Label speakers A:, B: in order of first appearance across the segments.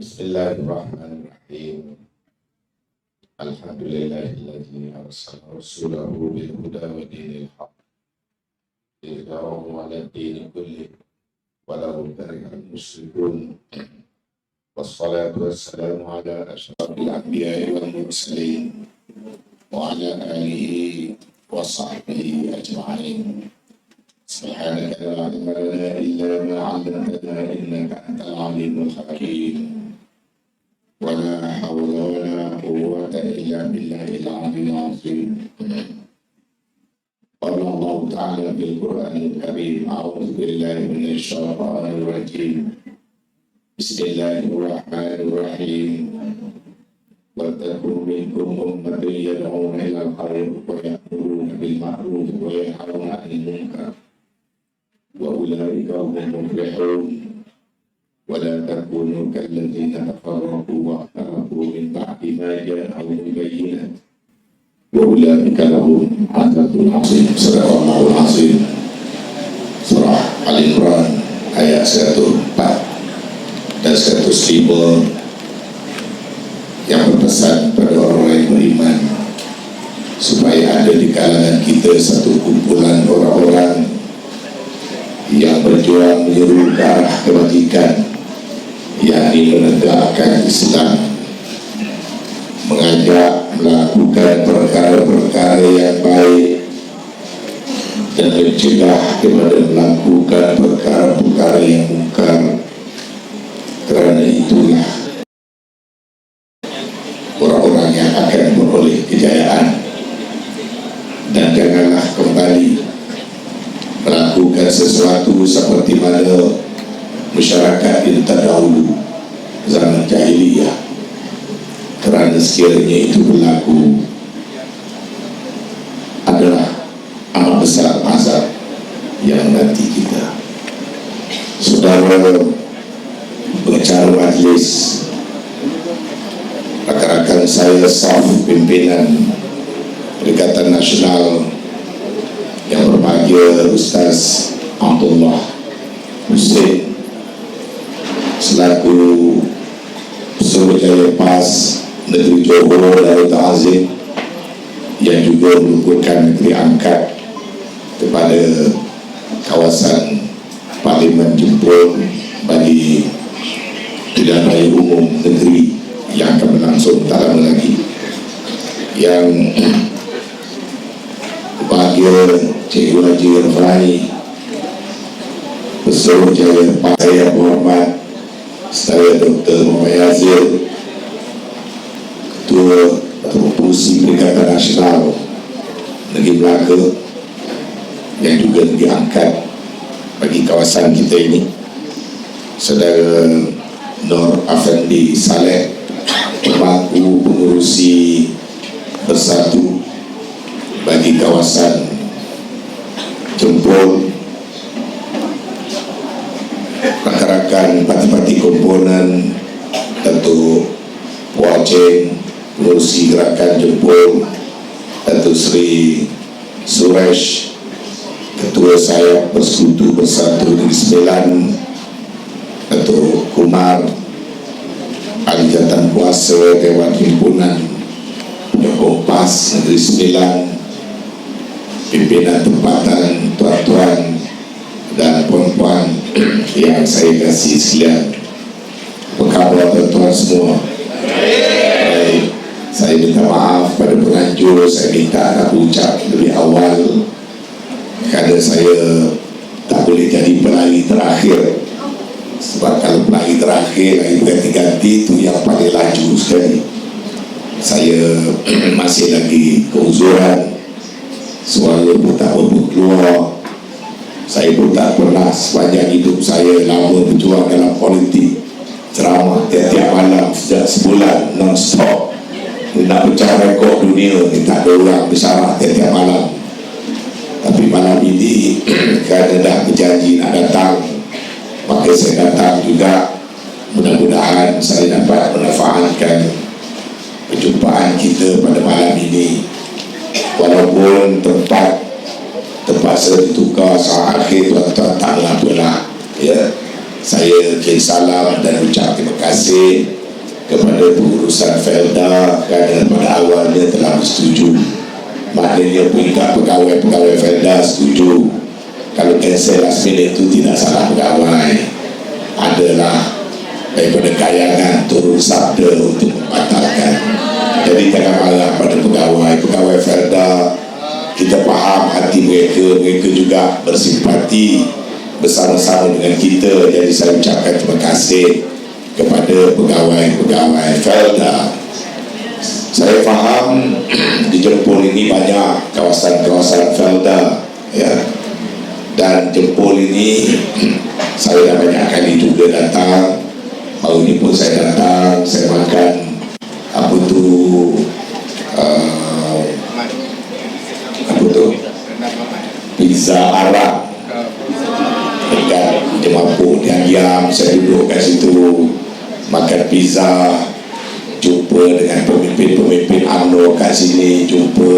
A: Bismillahirrahmanirrahim. Alhamdulillahilladzi arsala rasulahu bil huda wa dinil haqq lidhirahu 'ala ad-din kullih walau karihal musyrikun. Wassalatu wassalamu ala asyrafil anbiya'i wal mursalin wa ala alihi wa sahbihi ajma'in. Subhanaka la ilma lana illa ma 'allamtana innaka antal 'alimul hakim. ولا حول ولا قوة إلا بالله العلي العظيم. قال الله تعالى في القرآن الكريم: أعوذ بالله من الشيطان الرجيم. بسم الله الرحمن الرحيم. ولتكن منكم أمة يدعون إلى الخير ويأمرون بالمعروف وينهون عن المنكر وأولئك هم المفلحون. ولا تكونوا كالذين تفرقوا واختلفوا من بعد ما جاءهم البينات وأولئك لهم عذاب عظيم. صدق الله العظيم. Surah Al-Imran ayat 104 dan 105 yang berpesan pada orang yang beriman supaya ada di kalangan kita satu kumpulan orang-orang yang berjuang menyeru ke arah kebajikan, yakni menegakkan Islam, mengajak melakukan perkara-perkara yang baik dan mencegah daripada melakukan perkara-perkara yang mungkar. Kerana itulah orang-orang yang akan beroleh kejayaan. Dan janganlah kembali melakukan sesuatu seperti mana masyarakat yang terdahulu zaman jahiliyah, kerana sekiranya itu berlaku adalah amat besar azab yang nanti kita. Saudara pengacara majlis, rakan-rakan saya saf pimpinan Perikatan Nasional yang berbahagia, Ustaz Abdullah Hussein selaku Suruhjaya PAS Negeri Johor Darul Ta'zim yang juga merupakan negeri angkat kepada kawasan Parlimen Jempol bagi pilihan raya umum negeri yang akan berlangsung tak lama lagi. Yang bahagia Cikgu Haji Irfani, Pesuruhjaya PAS yang berhormat saya Dr. Muhammad Yazid, Ketua Provinsi Perikatan Nasional Negeri Melaka yang juga diangkat bagi kawasan kita ini, Saudara Nur Afandi Saleh, pemangku pengurusi Bersatu bagi kawasan Jempol, rakan-rakan parti-parti komponen, Datuk Wajeng, pengurusi gerakan Jempol, Datuk Seri Suresh, Ketua Sayap Persekutu Bersatu Negeri Sembilan, Datuk Kumar, Ahli Jawatan Kuasa Dewan Himpunan Penyokong PAS Negeri Sembilan, pimpinan tempatan, tuan-tuan dan puan-puan yang saya kasih sekalian. Apa khabar tuan-tuan semua? Baik. Saya minta maaf pada penganjur, saya minta nak ucap lebih awal kerana saya tak boleh jadi pelari terakhir. Sebab kalau pelari terakhir lagi ganti-ganti itu yang paling laju sekali. Saya masih lagi keuzuran, suara pun tak keluar. Saya pun tak pernah sepanjang hidup saya lama berjuang dalam politik, ceramah tiap-tiap malam sejak sebulan non-stop. Nak pecah rekod dunia ni tak ada orang bersyarah tiap-tiap malam. Tapi malam ini kerana dah berjanji nak datang, maka saya datang juga. Mudah-mudahan saya dapat memanfaatkan perjumpaan kita pada malam ini, walaupun tempat saya ditukar saat akhir, tuan-tuan taklah apalah ya. saya kirim salam dan ucap terima kasih kepada pengurusan Felda kerana pada awalnya telah bersetuju. Maknanya peringkat pegawai-pegawai Felda setuju. Kalau cancel last minute itu tidak salah pegawai, adalah daripada kayangan turun sabda untuk membatalkan. Jadi jangan marah pada pegawai Felda. Kita faham hati mereka juga bersimpati bersama-sama dengan kita. Jadi saya ucapkan terima kasih kepada pegawai-pegawai Felda. Saya faham di Jempol ini banyak kawasan-kawasan Felda, ya. Dan Jempol ini saya dah banyak kali juga datang. Baru ini pun saya datang, saya makan apa tu pizza Arab dekat Jemapu diam-diam. Saya duduk kat situ makan pizza, jumpa dengan pemimpin-pemimpin UMNO kat sini, jumpa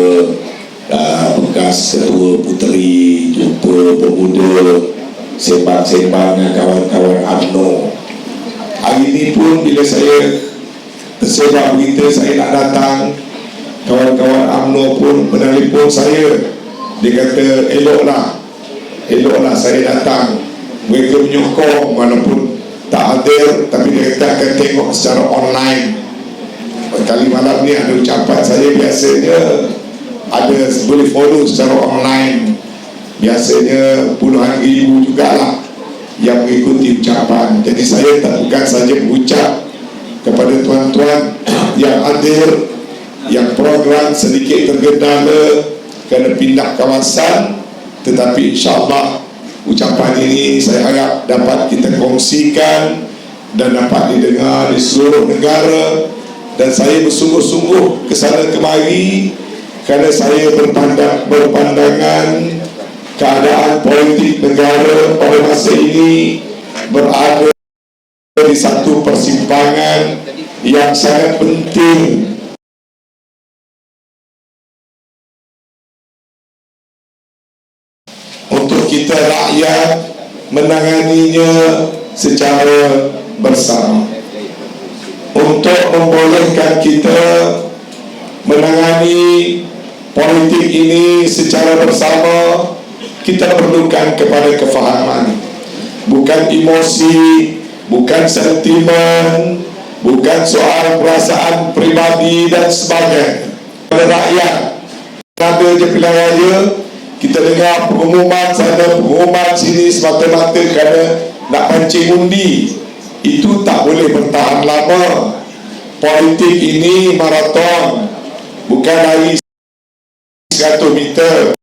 A: bekas ketua puteri, jumpa pemuda, sembang-sembang dengan kawan-kawan UMNO. Hari ini pun bila saya tersebar berita saya nak datang, kawan-kawan UMNO pun menelpon saya. Dia kata eloklah saya datang. Mereka menyokong walaupun tak hadir, tapi dia kata akan tengok secara online. Kali malam ni ada ucapan saya, biasanya ada boleh follow secara online. Biasanya puluhan ribu jugalah yang mengikuti ucapan. Jadi saya tak bukan saja berucap kepada tuan-tuan yang hadir, yang program sedikit tergendala kerana pindah kawasan, tetapi insyaAllah ucapan ini saya harap dapat kita kongsikan dan dapat didengar di seluruh negara. Dan saya bersungguh-sungguh kesana kemari kerana saya berpandangan keadaan politik negara pada masa ini berada di satu persimpangan yang sangat penting untuk kita rakyat menanganinya secara bersama. Untuk membolehkan kita menangani politik ini secara bersama, kita perlukan kepada kefahaman, bukan emosi, bukan sentimen, bukan soal perasaan pribadi dan sebagainya. Pada rakyat, ada je pilihan raya, kita dengar pengumuman sana, pengumuman sini semata-mata kerana nak pancing undi. Itu tak boleh bertahan lama. Politik ini maraton, bukan lari 100 meter.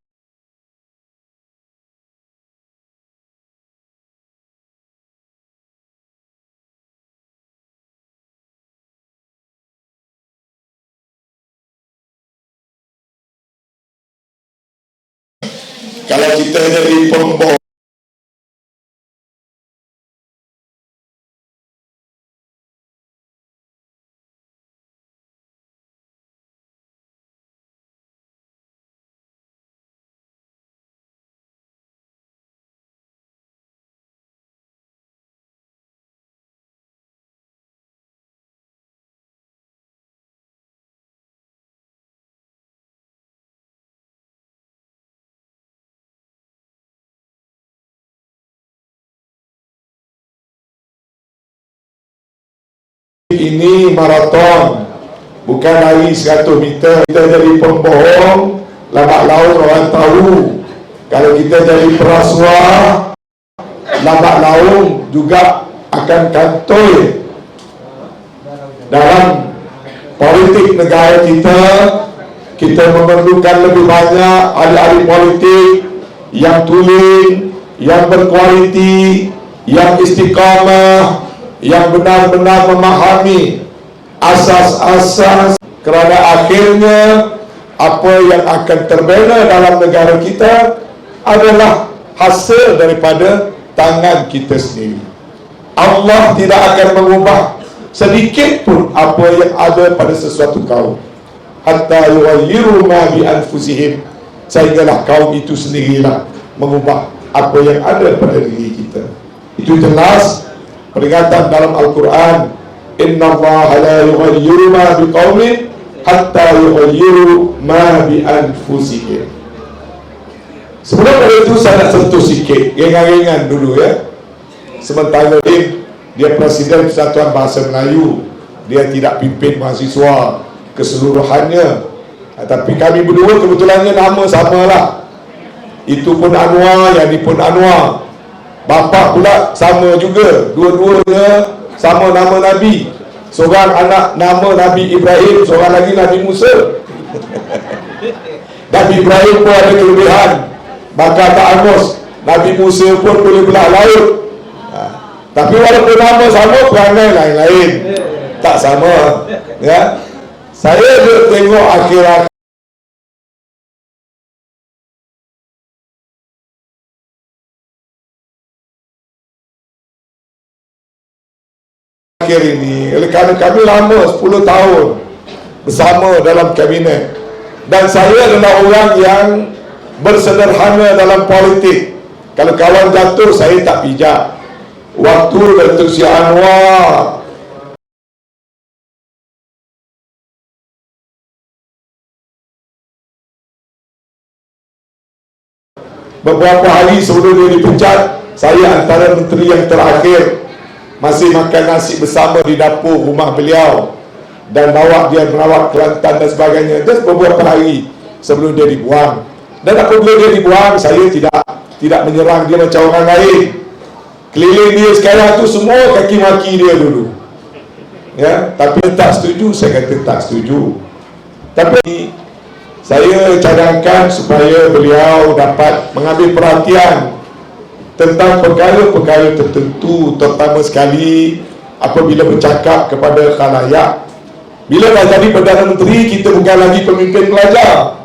A: Kalau kita jadi pembohong, ini maraton, bukan lari 100 meter. Kita jadi pembohong, lambat laun orang tahu. Kalau kita jadi perasuah, lambat laun juga akan kantoi. Dalam politik negara kita, kita memerlukan lebih banyak ahli-ahli politik yang tulen, yang berkualiti, yang istiqamah, yang benar-benar memahami asas-asas, kerana akhirnya apa yang akan terbina dalam negara kita adalah hasil daripada tangan kita sendiri. Allah tidak akan mengubah sedikit pun apa yang ada pada sesuatu kaum, hatta yughayyiru ma bi anfusihim, sehinggalah kaum itu sendirilah mengubah apa yang ada pada diri kita. Itu jelas
B: peringatan dalam Al-Quran, innallaha la yughayyiru ma biqaumin hatta yughayyiru ma bi anfusihim. Sebelum dari itu saya nak sentuh sikit ringan-ringan dulu ya. Sementara dia Presiden Persatuan Bahasa Melayu, dia tidak pimpin mahasiswa keseluruhannya, tapi kami berdua kebetulannya nama sama lah. Itu pun Anwar, yang ni pun Anwar. Bapa pula sama juga, dua-duanya sama nama Nabi. Seorang anak nama Nabi Ibrahim, seorang lagi Nabi Musa. Nabi Ibrahim pun ada kelebihan, maka tak angus. Nabi Musa pun boleh belah laut. Tapi walaupun nama sama, perangai lain-lain, tak sama ya. Saya tengok akhir-akhir ini, kerana kami lama 10 tahun bersama dalam kabinet, dan saya adalah orang yang bersederhana dalam politik. Kalau kawan jatuh, saya tak pijak. Waktu Datuk Seri Anwar beberapa hari sebelum dia dipecat, saya antara menteri yang terakhir masih makan nasi bersama di dapur rumah beliau dan bawa dia merawat Kelantan dan sebagainya. Just beberapa hari sebelum dia dibuang. Dan apabila dia dibuang, saya tidak menyerang dia macam orang lain. Keliling dia sekarang tu semua kaki maki dia dulu ya. Tapi tak setuju, saya kata tak setuju. Tapi saya cadangkan supaya beliau dapat mengambil perhatian tentang perkara-perkara tertentu, terutama sekali apabila bercakap kepada khalayak. Bila dah jadi Perdana Menteri, kita bukan lagi pemimpin pelajar.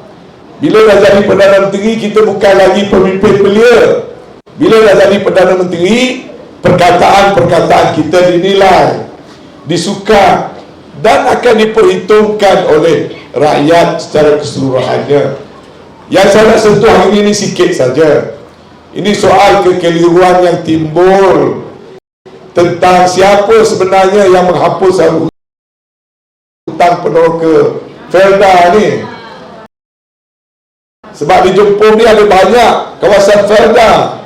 B: Bila dah jadi Perdana Menteri, kita bukan lagi pemimpin belia. Bila dah jadi Perdana Menteri, perkataan-perkataan kita dinilai, disuka dan akan diperhitungkan oleh rakyat secara keseluruhannya. Yang saya nak sentuh hari ini sikit saja. Ini soal kekeliruan yang timbul tentang siapa sebenarnya yang menghapus hutang peneroka Felda ni. Sebab di Jepun ni ada banyak kawasan Felda.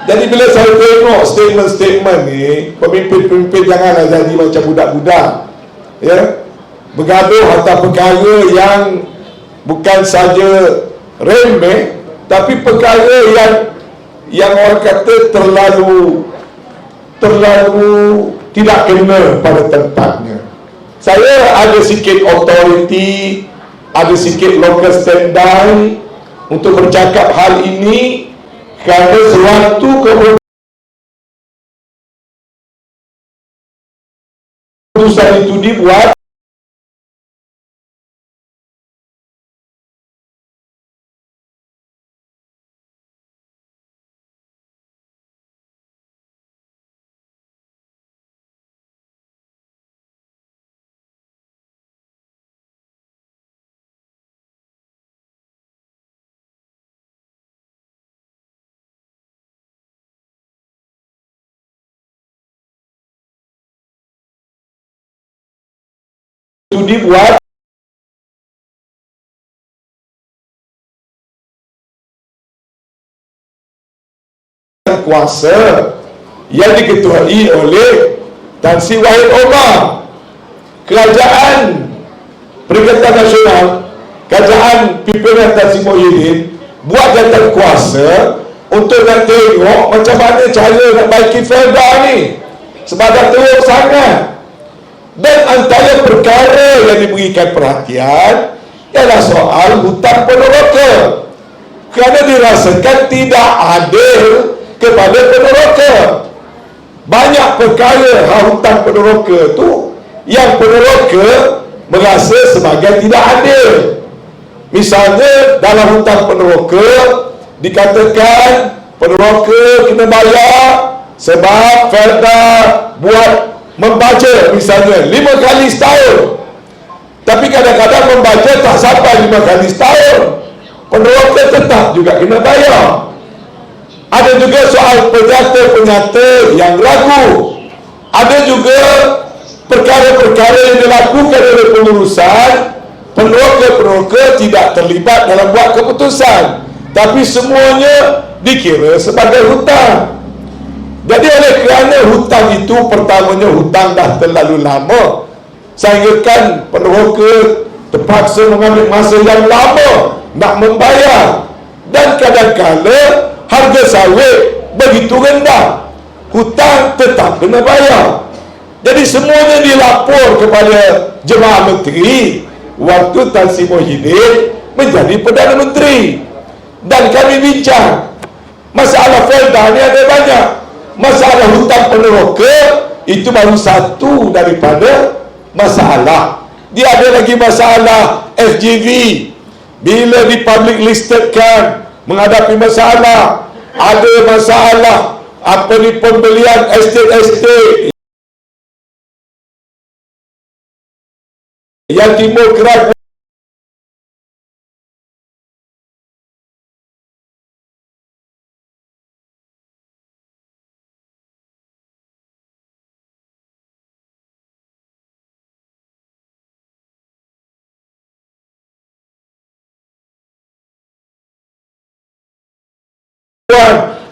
B: Jadi bila saya tengok statement-statement ni, pemimpin-pemimpin janganlah jadi macam budak-budak ya, bergaduh atas perkara yang bukan saja remeh, tapi perkara yang orang kata terlalu tidak kena pada tempatnya. Saya ada sikit authority, ada sikit local standby untuk bercakap hal ini, kerana suatu keputusan itu dibuat kuasa yang diketuai oleh Tan Sri Wahid Omar. Kerajaan Perikatan Nasional, kerajaan pimpinan Tan Sri Muhyiddin buat jawatan kuasa untuk nak tengok macam mana cara nak baiki Felda ni, sebab dah teruk sangat. Dan antara perkara yang diberikan perhatian ialah soal hutang peneroka, kerana dirasakan tidak adil kepada peneroka. Banyak perkara hutang peneroka tu yang peneroka merasa sebagai tidak adil. Misalnya dalam hutang peneroka dikatakan peneroka kena bayar sebab Felda buat membaca misalnya 5 kali setahun, tapi kadang-kadang membaca tak sampai 5 kali setahun, peneroka tetap juga kena bayar. Ada juga soal penyata-penyata yang ragu. Ada juga perkara-perkara yang dilakukan oleh pengurusan, peneroka-peneroka tidak terlibat dalam buat keputusan, tapi semuanya dikira sebagai hutang. Jadi oleh kerana hutang itu, pertamanya hutang dah terlalu lama, sehingga kan peneroka terpaksa mengambil masa yang lama nak membayar, dan kadang-kadang harga sawit begitu rendah, hutang tetap kena bayar. Jadi semuanya dilapor kepada Jemaah Menteri waktu Tan Sri Muhyiddin menjadi Perdana Menteri, dan kami bincang masalah Felda ni ada banyak. Masalah hutang peneroka itu baru satu daripada masalah. Dia ada lagi masalah FGV, bila di public listed kan menghadapi masalah. Ada masalah pembelian estate yang timbul keraguan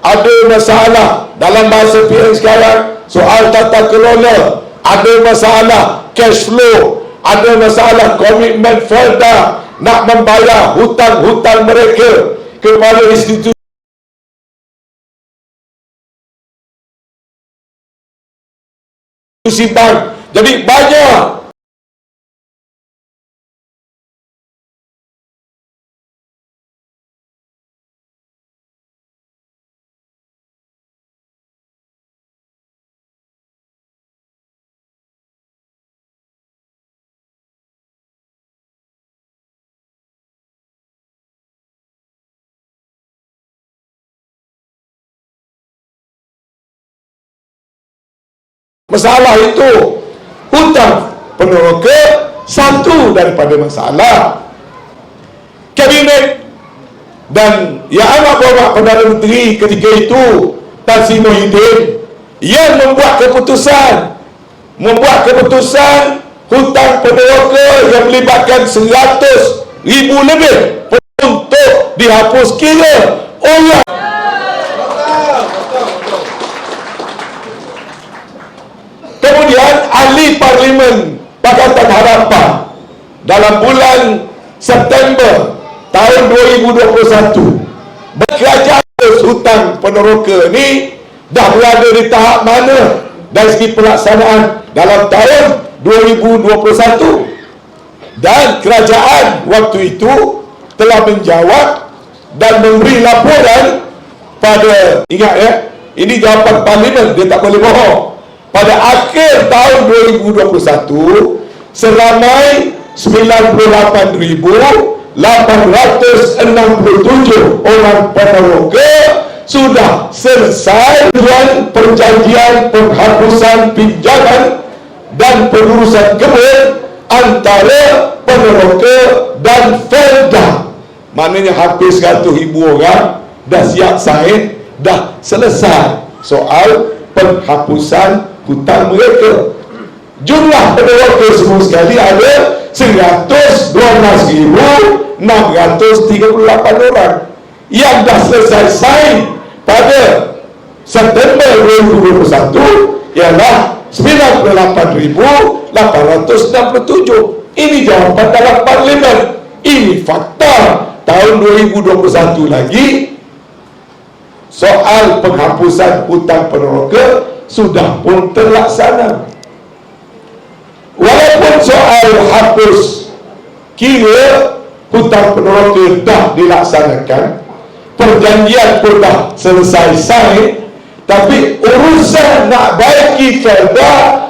B: ada masalah dalam bahasa PM sekarang, soal tata kelola, ada masalah cash flow, ada masalah komitmen Felda nak membayar hutang-hutang mereka kepada institusi bank. Jadi banyak masalah itu. Hutang peneroka satu daripada masalah. Kabinet dan Yang Amat Berhormat Perdana Menteri ketika itu, Tan Sri Muhyiddin, yang membuat keputusan hutang peneroka yang melibatkan 100,000 lebih untuk dihapus kira orang. Kemudian ahli Parlimen Pakatan Harapan dalam bulan September tahun 2021 berkerajaan hutang peneroka ni dah berada di tahap mana dari segi pelaksanaan dalam tahun 2021, dan kerajaan waktu itu telah menjawab dan memberi laporan pada, ingat ya, ini jawapan Parlimen, dia tak boleh bohong. Pada akhir tahun 2021, seramai 98,867 orang peneroka sudah selesai dengan perjanjian penghapusan pinjaman dan pengurusan kebun antara peneroka dan Felda. Maknanya hampir 100,000 orang dah siap sign, dah selesai soal penghapusan hutang mereka. Jumlah peneroka semua sekali ada 112,638 orang yang dah selesai sign pada September 2021 ialah 98,867. Ini jawapan dalam Parlimen. Ini fakta. Tahun 2021 lagi, soal penghapusan hutang peneroka sudah pun terlaksana. Walaupun soal hapus kira hutang peneroka dah dilaksanakan, perjanjian pun dah selesai sign, tapi urusan nak baiki Felda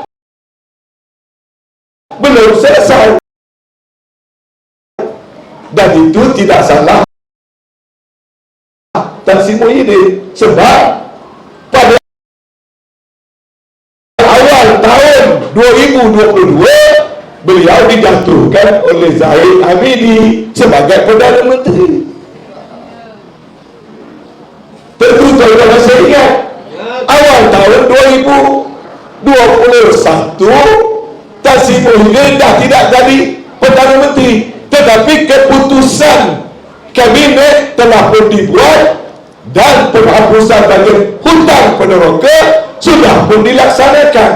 B: belum selesai. Dan itu tidak salah Tan Sri Muhyiddin, sebab pada awal tahun 2022 beliau dijatuhkan oleh Zahid Hamidi sebagai Perdana Menteri. Tentu tuan-tuan masih ingat awal tahun 2022 Tan Sri Muhyiddin dah tidak jadi Perdana Menteri, tetapi keputusan kabinet telah pun dibuat dan penghapusan bagian hutang peneroka sudah pun dilaksanakan.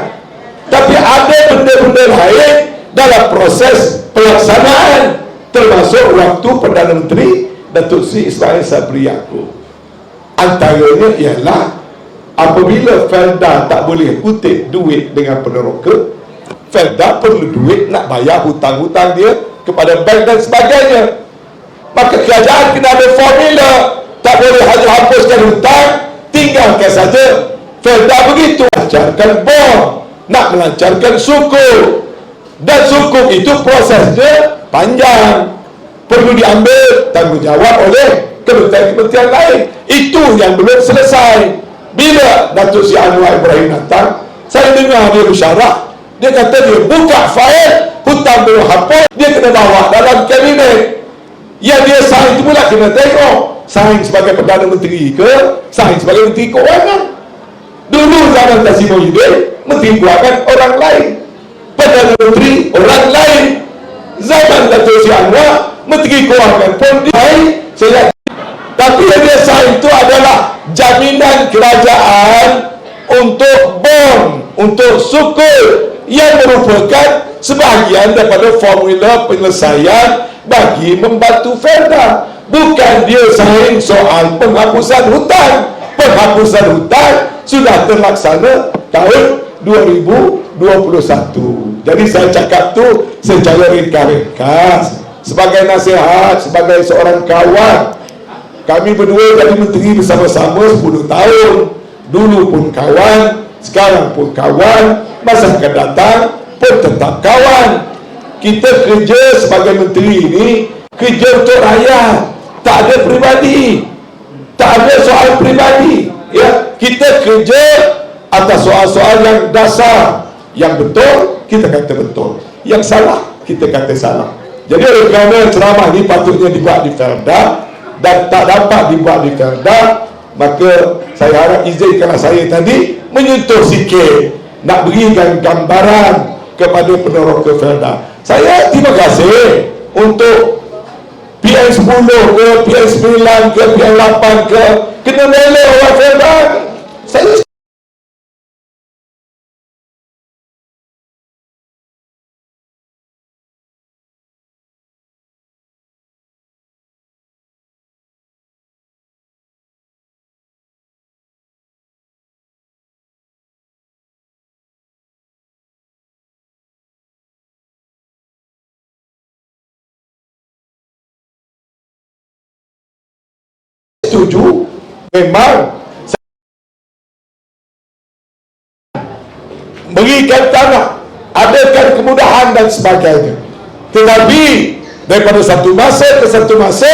B: Tapi ada benda-benda lain dalam proses pelaksanaan, termasuk waktu Perdana Menteri Datuk Seri Ismail Sabri Yaakob. Antaranya ialah apabila Felda tak boleh kutip duit dengan peneroka, Felda perlu duit nak bayar hutang-hutang dia kepada bank dan sebagainya. Maka kerajaan kena ada formula. Tak boleh hanya hapuskan hutang, tinggalkan saja. Felda begitu, lancarkan bond, nak melancarkan sukuk, dan sukuk itu prosesnya panjang, perlu diambil tanggungjawab oleh kementerian-kementerian lain. Itu yang belum selesai. Bila Datuk Seri Anwar Ibrahim datang, saya dengar dia bersyarah, dia kata dia buka fail, hutang belum hapus, dia kena bawa dalam kabinet. Yang dia sign itu pula kena tengok, sign sebagai Perdana Menteri ke, sign sebagai Menteri Keuangan. Dulu zaman Tan Sri Muhyiddin, Menteri Keuangan orang lain, Perdana Menteri orang lain. Zaman Datuk Seri Anwar, Menteri Keuangan pun dia. Tapi yang dia sign itu adalah jaminan kerajaan untuk bond, untuk sukuk, yang merupakan sebahagian daripada formula penyelesaian bagi membantu Felda. Bukan dia sign soal penghapusan hutang. Penghapusan hutang sudah terlaksana tahun 2021. Jadi saya cakap tu secara ringkas sebagai nasihat, sebagai seorang kawan. Kami berdua jadi menteri bersama-sama 10 tahun. Dulu pun kawan, sekarang pun kawan, masa akan datang pun tetap kawan. Kita kerja sebagai menteri ini, kerja untuk rakyat, tak ada peribadi, tak ada soal peribadi, ya. Kita kerja atas soal-soal yang dasar. Yang betul kita kata betul, yang salah kita kata salah. Jadi oleh kerana ceramah ini patutnya dibuat di Felda dan tak dapat dibuat di Felda, maka saya harap izinkanlah saya tadi menyentuh sikit, nak berikan gambaran kepada peneroka Felda. Saya terima kasih untuk PN10 ke, PN9 ke, PN8 ke, kena melek orang Felda. Saya setuju, memang berikan tanah, adakan kemudahan dan sebagainya. Tetapi daripada satu masa ke satu masa,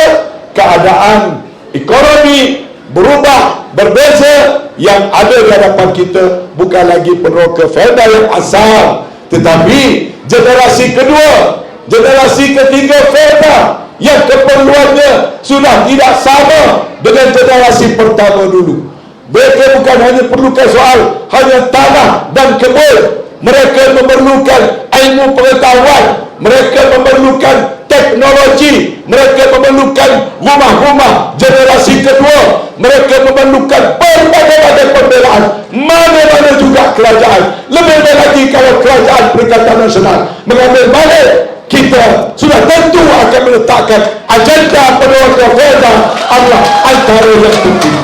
B: keadaan ekonomi berubah, berbeza. Yang ada di hadapan kita bukan lagi peneroka Felda yang asal, tetapi generasi kedua, generasi ketiga Felda yang keperluannya sudah tidak sama dengan generasi pertama dulu. Mereka bukan hanya perlukan soal hanya tanah dan kebun, mereka memerlukan ilmu pengetahuan, mereka memerlukan teknologi, mereka memerlukan rumah-rumah generasi kedua, mereka memerlukan berbagai-bagai pembelaan. Mana-mana juga kerajaan, lebih lagi kalau kerajaan Perikatan Nasional mengambil balik, kita sudah tentu akan meletakkan agenda peneroka Felda adalah antara yang penting.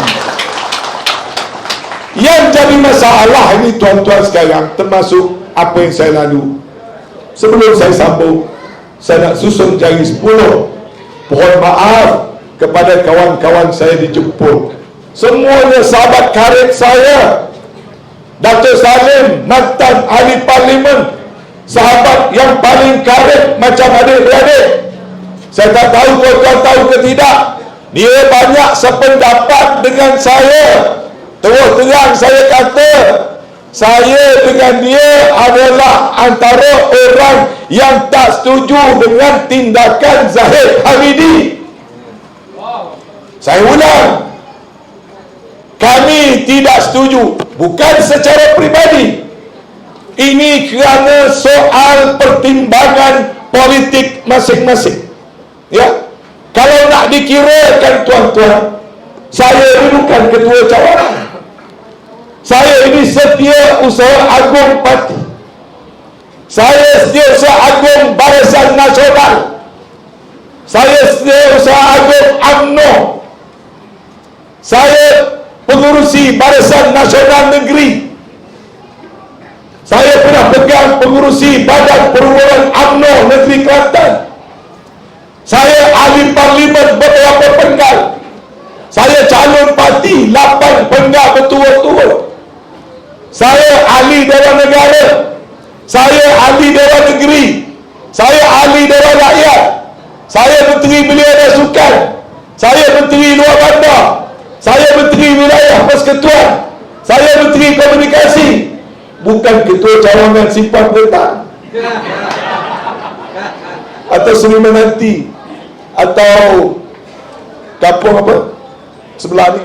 B: Yang jadi masalah ini tuan-tuan sekalian, termasuk apa yang saya lalu. Sebelum saya sambung, saya nak susun jari 10. Mohon maaf kepada kawan-kawan saya di Jepun, semuanya sahabat karib saya. Datuk Salim, mantan ahli parlimen, sahabat yang paling karib macam adik-beradik. Saya tak tahu tuan-tuan tahu ke tidak, dia banyak sependapat dengan saya. Terus terang saya kata, saya dengan dia adalah antara orang yang tak setuju dengan tindakan Zahid Hamidi. Saya ulang, kami tidak setuju, bukan secara peribadi, Ini kerana soal pertimbangan politik masing-masing. Ya, kalau nak dikirakan tuan-tuan, saya ini bukan ketua cawangan. Saya ini Setiausaha Agung Parti. Saya Setiausaha Agung Barisan Nasional. Saya Setiausaha Agung UMNO. Saya pengurusi Barisan Nasional Negeri. Saya pernah pegang pengurusi Badan Perhubungan UMNO Negeri Kelantan. Saya ahli parlimen beberapa penggal. Saya calon parti 8 penggal berturut-turut. Saya ahli Dewan Negara. Saya ahli Dewan Negeri. Saya ahli Dewan Rakyat. Saya Menteri Belia dan Sukan. Saya Menteri Luar Bandar. Saya Menteri Wilayah Persekutuan. Saya Menteri Komunikasi. Bukan ketua cawangan simpan petang atau seni menanti atau kampung apa sebelah ni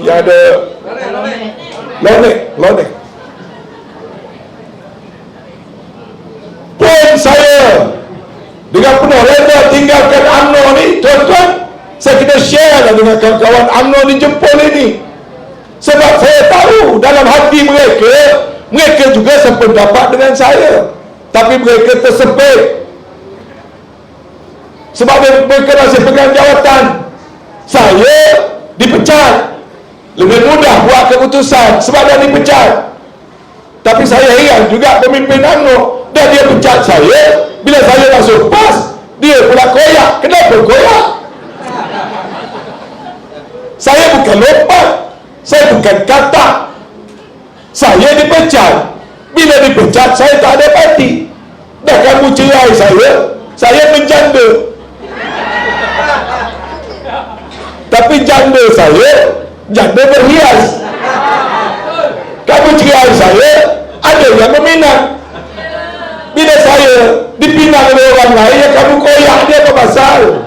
B: yang ada Lonek pun saya dengan penuh reda tinggalkan UMNO ni. Tuan-tuan, saya kena share lah dengan kawan-kawan UMNO di Jempol ini, sebab saya tahu dalam hati mereka juga sependapat dengan saya, tapi mereka tersepit sebab mereka masih pegang jawatan. Saya dipecat, lebih mudah buat keputusan sebab dah dipecat. Tapi saya heran juga pemimpin UMNO, dah dia pecat saya, bila saya masuk PAS dia pula koyak. Kenapa koyak? Saya bukan lompat, saya bukan katak. Saya dipecat. Bila dipecat, saya tak ada parti. Dah kamu cerai saya menjanda. Tapi janda saya, janda berhias. Kamu cerai saya, ada yang meminang. Bila saya dipinang oleh orang lain, ya kamu koyak, dia apa pasal?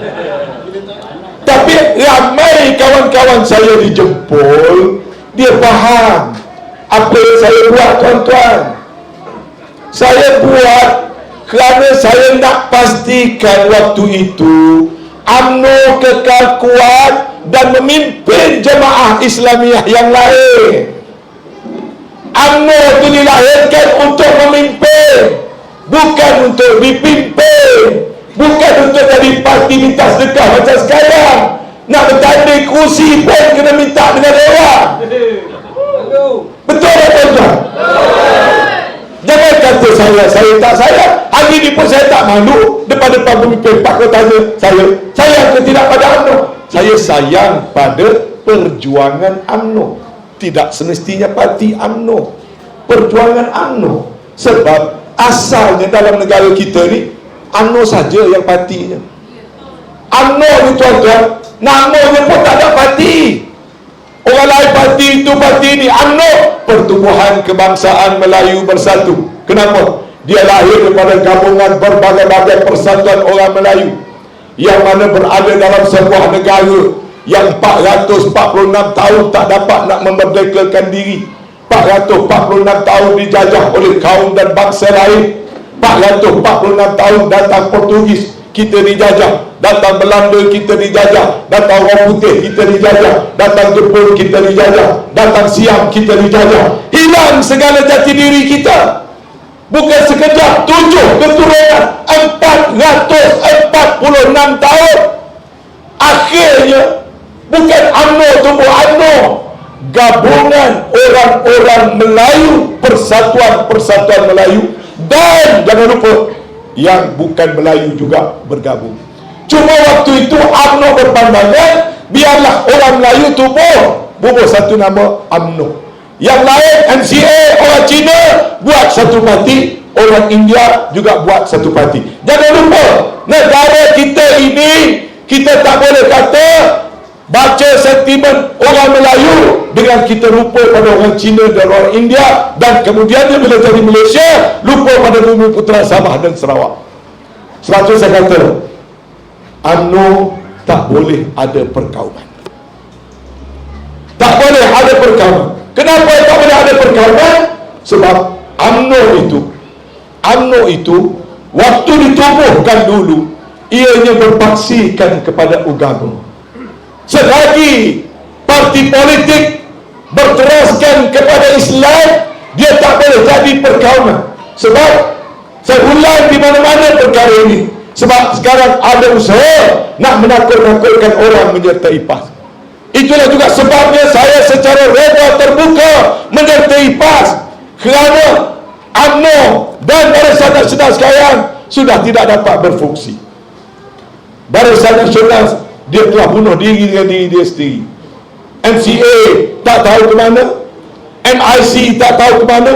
B: Tapi ramai kawan-kawan saya di Jempol, dia faham apa yang saya buat, tuan-tuan. Saya buat kerana saya nak pastikan waktu itu UMNO kekal kuat dan memimpin jemaah Islamiah yang lain. UMNO itu dilahirkan untuk memimpin, bukan untuk dipimpin, bukan untuk jadi parti minta sedekah macam sekarang. Nak bertanding kursi pun kena minta dengan orang. Betul tak, tuan-tuan? Jangan kata saya tak sayang. Hari ni pun saya tak malu depan-depan pemimpin Pak kau tanya saya sayang ke tidak pada UMNO. Saya sayang pada perjuangan UMNO, tidak semestinya parti UMNO, perjuangan UMNO. Sebab asalnya dalam negara kita ni UMNO saja yang partinya. UMNO ni, tuan-tuan, namanya pun tak ada parti. Orang lain parti itu, parti ini. UMNO, Pertubuhan Kebangsaan Melayu Bersatu. Kenapa? Dia lahir daripada gabungan berbagai-bagai persatuan orang Melayu yang mana berada dalam sebuah negara yang 446 tahun tak dapat nak memerdekakan diri. 446 tahun dijajah oleh kaum dan bangsa lain. 446 tahun datang Portugis, kita dijajah. Datang Belanda, kita dijajah. Datang orang putih, kita dijajah. Datang Jepun, kita dijajah. Datang Siam, kita dijajah. Hilang segala jati diri kita. Bukan sekejap, 7 keturunan, 446 tahun. Akhirnya bukan UMNO tumbuh UMNO, gabungan orang-orang Melayu, persatuan-persatuan Melayu, dan jangan lupa yang bukan Melayu juga bergabung. Cuma waktu itu UMNO berpandangan biarlah orang Melayu bubuh satu nama UMNO. Yang lain MCA orang Cina buat satu parti, orang India juga buat satu parti. Jangan lupa, negara kita ini kita tak boleh kata baca sentimen orang Melayu dengan kita lupa pada orang Cina dan orang India, dan kemudian dia bila jadi Malaysia lupa pada Bumi Putra Sabah dan Sarawak. Sebab itu saya kata UMNO tak boleh ada perkauman. Tak boleh ada perkauman. Kenapa tak boleh ada perkauman? Sebab UMNO itu waktu ditubuhkan dulu, ianya berpaksikan kepada agama. Selagi parti politik berteraskan kepada Islam, dia tak boleh jadi perkawanan. Sebab saya ulang di mana-mana perkara ini, sebab sekarang ada usaha nak menakut-nakutkan orang menyertai PAS. Itulah juga sebabnya saya secara reda terbuka menyertai PAS, kerana UMNO dan Barisan Nasional sekarang sudah tidak dapat berfungsi. Barisan Nasional dia telah bunuh diri dengan diri dia sendiri. MCA tak tahu ke mana, MIC tak tahu ke mana.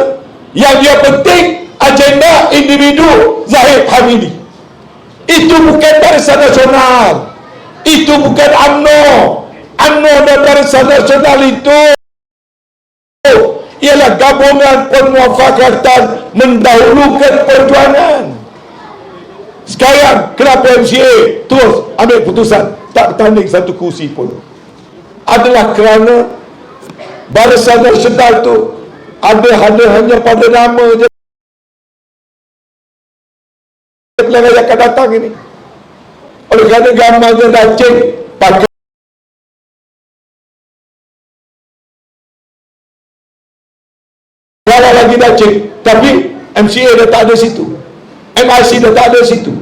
B: Yang dia penting agenda individu Zahid Hamidi. Itu bukan Barisan Nasional, itu bukan UMNO. UMNO dan Barisan Nasional itu ialah gabungan permuafakatan mendahulukan perjuangan. Sekarang kenapa MCA terus ambil putusan tak bertanding satu kursi pun? Adalah kerana Barisan Nasional tu ada hanya pada nama je. Pilihan yang akan datang ini, oleh kerana gambarnya dah cek pakai kalau lagi dah cek, tapi MCA dah tak ada situ, MIC dah tak ada situ.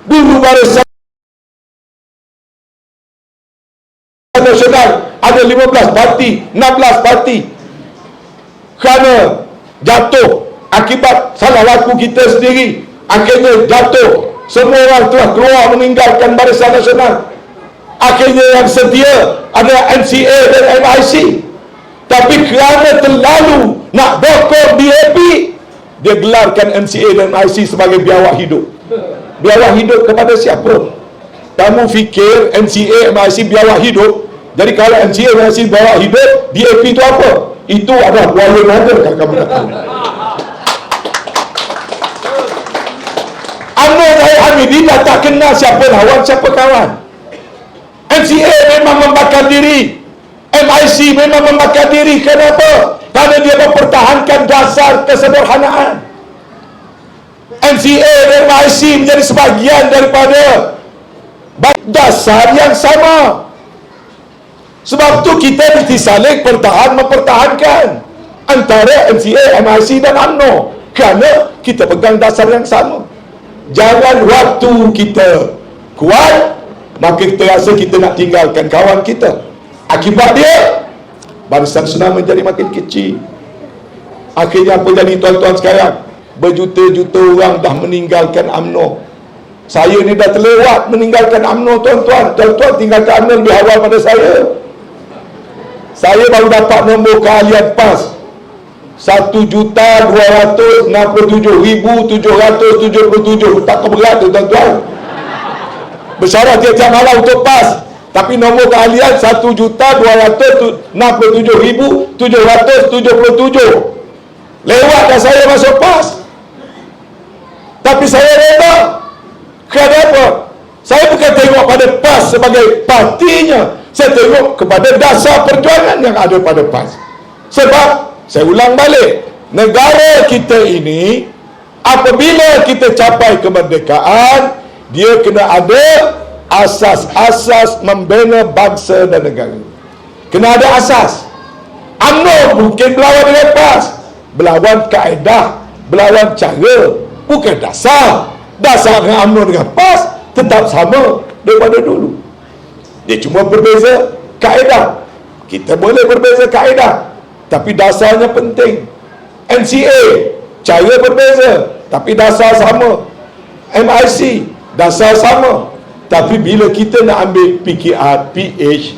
B: Dulu Barisan Nasional ada 15 parti, 16 parti. Kerana jatuh akibat salah laku kita sendiri, akhirnya jatuh. Semua orang telah keluar meninggalkan Barisan Nasional. Akhirnya yang setia ada MCA dan MIC. Tapi kerana terlalu nak bokor DAP, dia gelarkan MCA dan MIC sebagai biawak hidup. Biawak hidup kepada siapa? Kamu fikir MCA, MIC biawak hidup? Jadi kalau MCA, MIC biawak hidup, DAP itu apa? Itu adalah buaya naga, kalau kamu nak tahu. UMNO Zahid Hamidi dah tak kenal siapa lawan, siapa kawan. MCA memang membakar diri, MIC memang membakar diri. Kenapa? Kerana dia mempertahankan dasar kesederhanaan. MCA dan MIC menjadi sebahagian daripada dasar yang sama. Sebab tu kita mesti saling mempertahankan antara MCA, MIC dan UMNO, kerana kita pegang dasar yang sama. Jangan waktu kita kuat, maka kita rasa kita nak tinggalkan kawan kita. Akibat dia, Barisan Nasional menjadi makin kecil. Akhirnya apa jadi tuan-tuan sekarang? Berjuta-juta orang dah meninggalkan UMNO. Saya ni dah terlewat meninggalkan UMNO, tuan-tuan. Tuan-tuan tinggalkan UMNO lebih awal pada saya. Saya baru dapat nombor keahlian PAS 1,267,777. Tak keberat tu, tuan-tuan. Bersyarat tiap-tiap malam untuk PAS. Tapi nombor keahlian 1,267,777. Lewat dah saya masuk PAS. Tapi saya reda. Kenapa? Saya bukan tengok pada PAS sebagai partinya, saya tengok kepada dasar perjuangan yang ada pada PAS. Sebab saya ulang balik, negara kita ini apabila kita capai kemerdekaan, dia kena ada asas-asas membina bangsa dan negara. Kena ada asas. UMNO mungkin berlawan dengan PAS, berlawan kaedah, berlawan cara, bukan dasar. Dasar dengan UMNO dengan PAS tetap sama daripada dulu. Dia cuma berbeza kaedah. Kita boleh berbeza kaedah, tapi dasarnya penting. MCA cara berbeza, tapi dasar sama. MIC dasar sama. Tapi bila kita nak ambil PKR, PH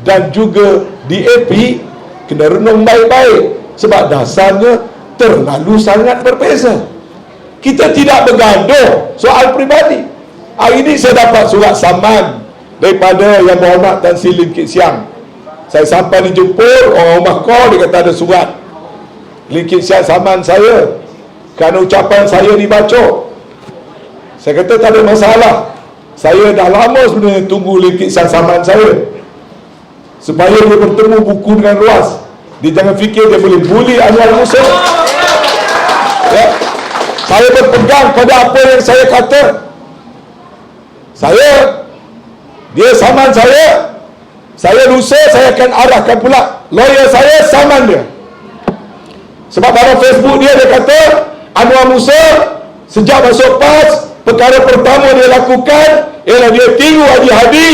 B: dan juga DAP, kena renung baik-baik, sebab dasarnya terlalu sangat berbeza. Kita tidak bergaduh soal peribadi. Hari ini saya dapat surat saman daripada Yang Berhormat Tan Sri Lim Kit Siang. Saya sampai di Jepun, orang rumah call, dia kata ada surat. Lim Kit Siang saman saya kerana ucapan saya dibaca. Saya kata tak ada masalah. Saya dah lama sebenarnya tunggu Lim Kit Siang saman saya, supaya dia bertemu buku dengan luas. Dia jangan fikir dia boleh bully Anwar Musa. Saya berpegang pada apa yang saya kata. Dia saman saya lusa, saya akan arahkan pula lawyer saya saman dia. Sebab dalam Facebook dia kata Anwar Musa sejak masuk PAS, perkara pertama dia lakukan ialah dia tiru Haji Hadi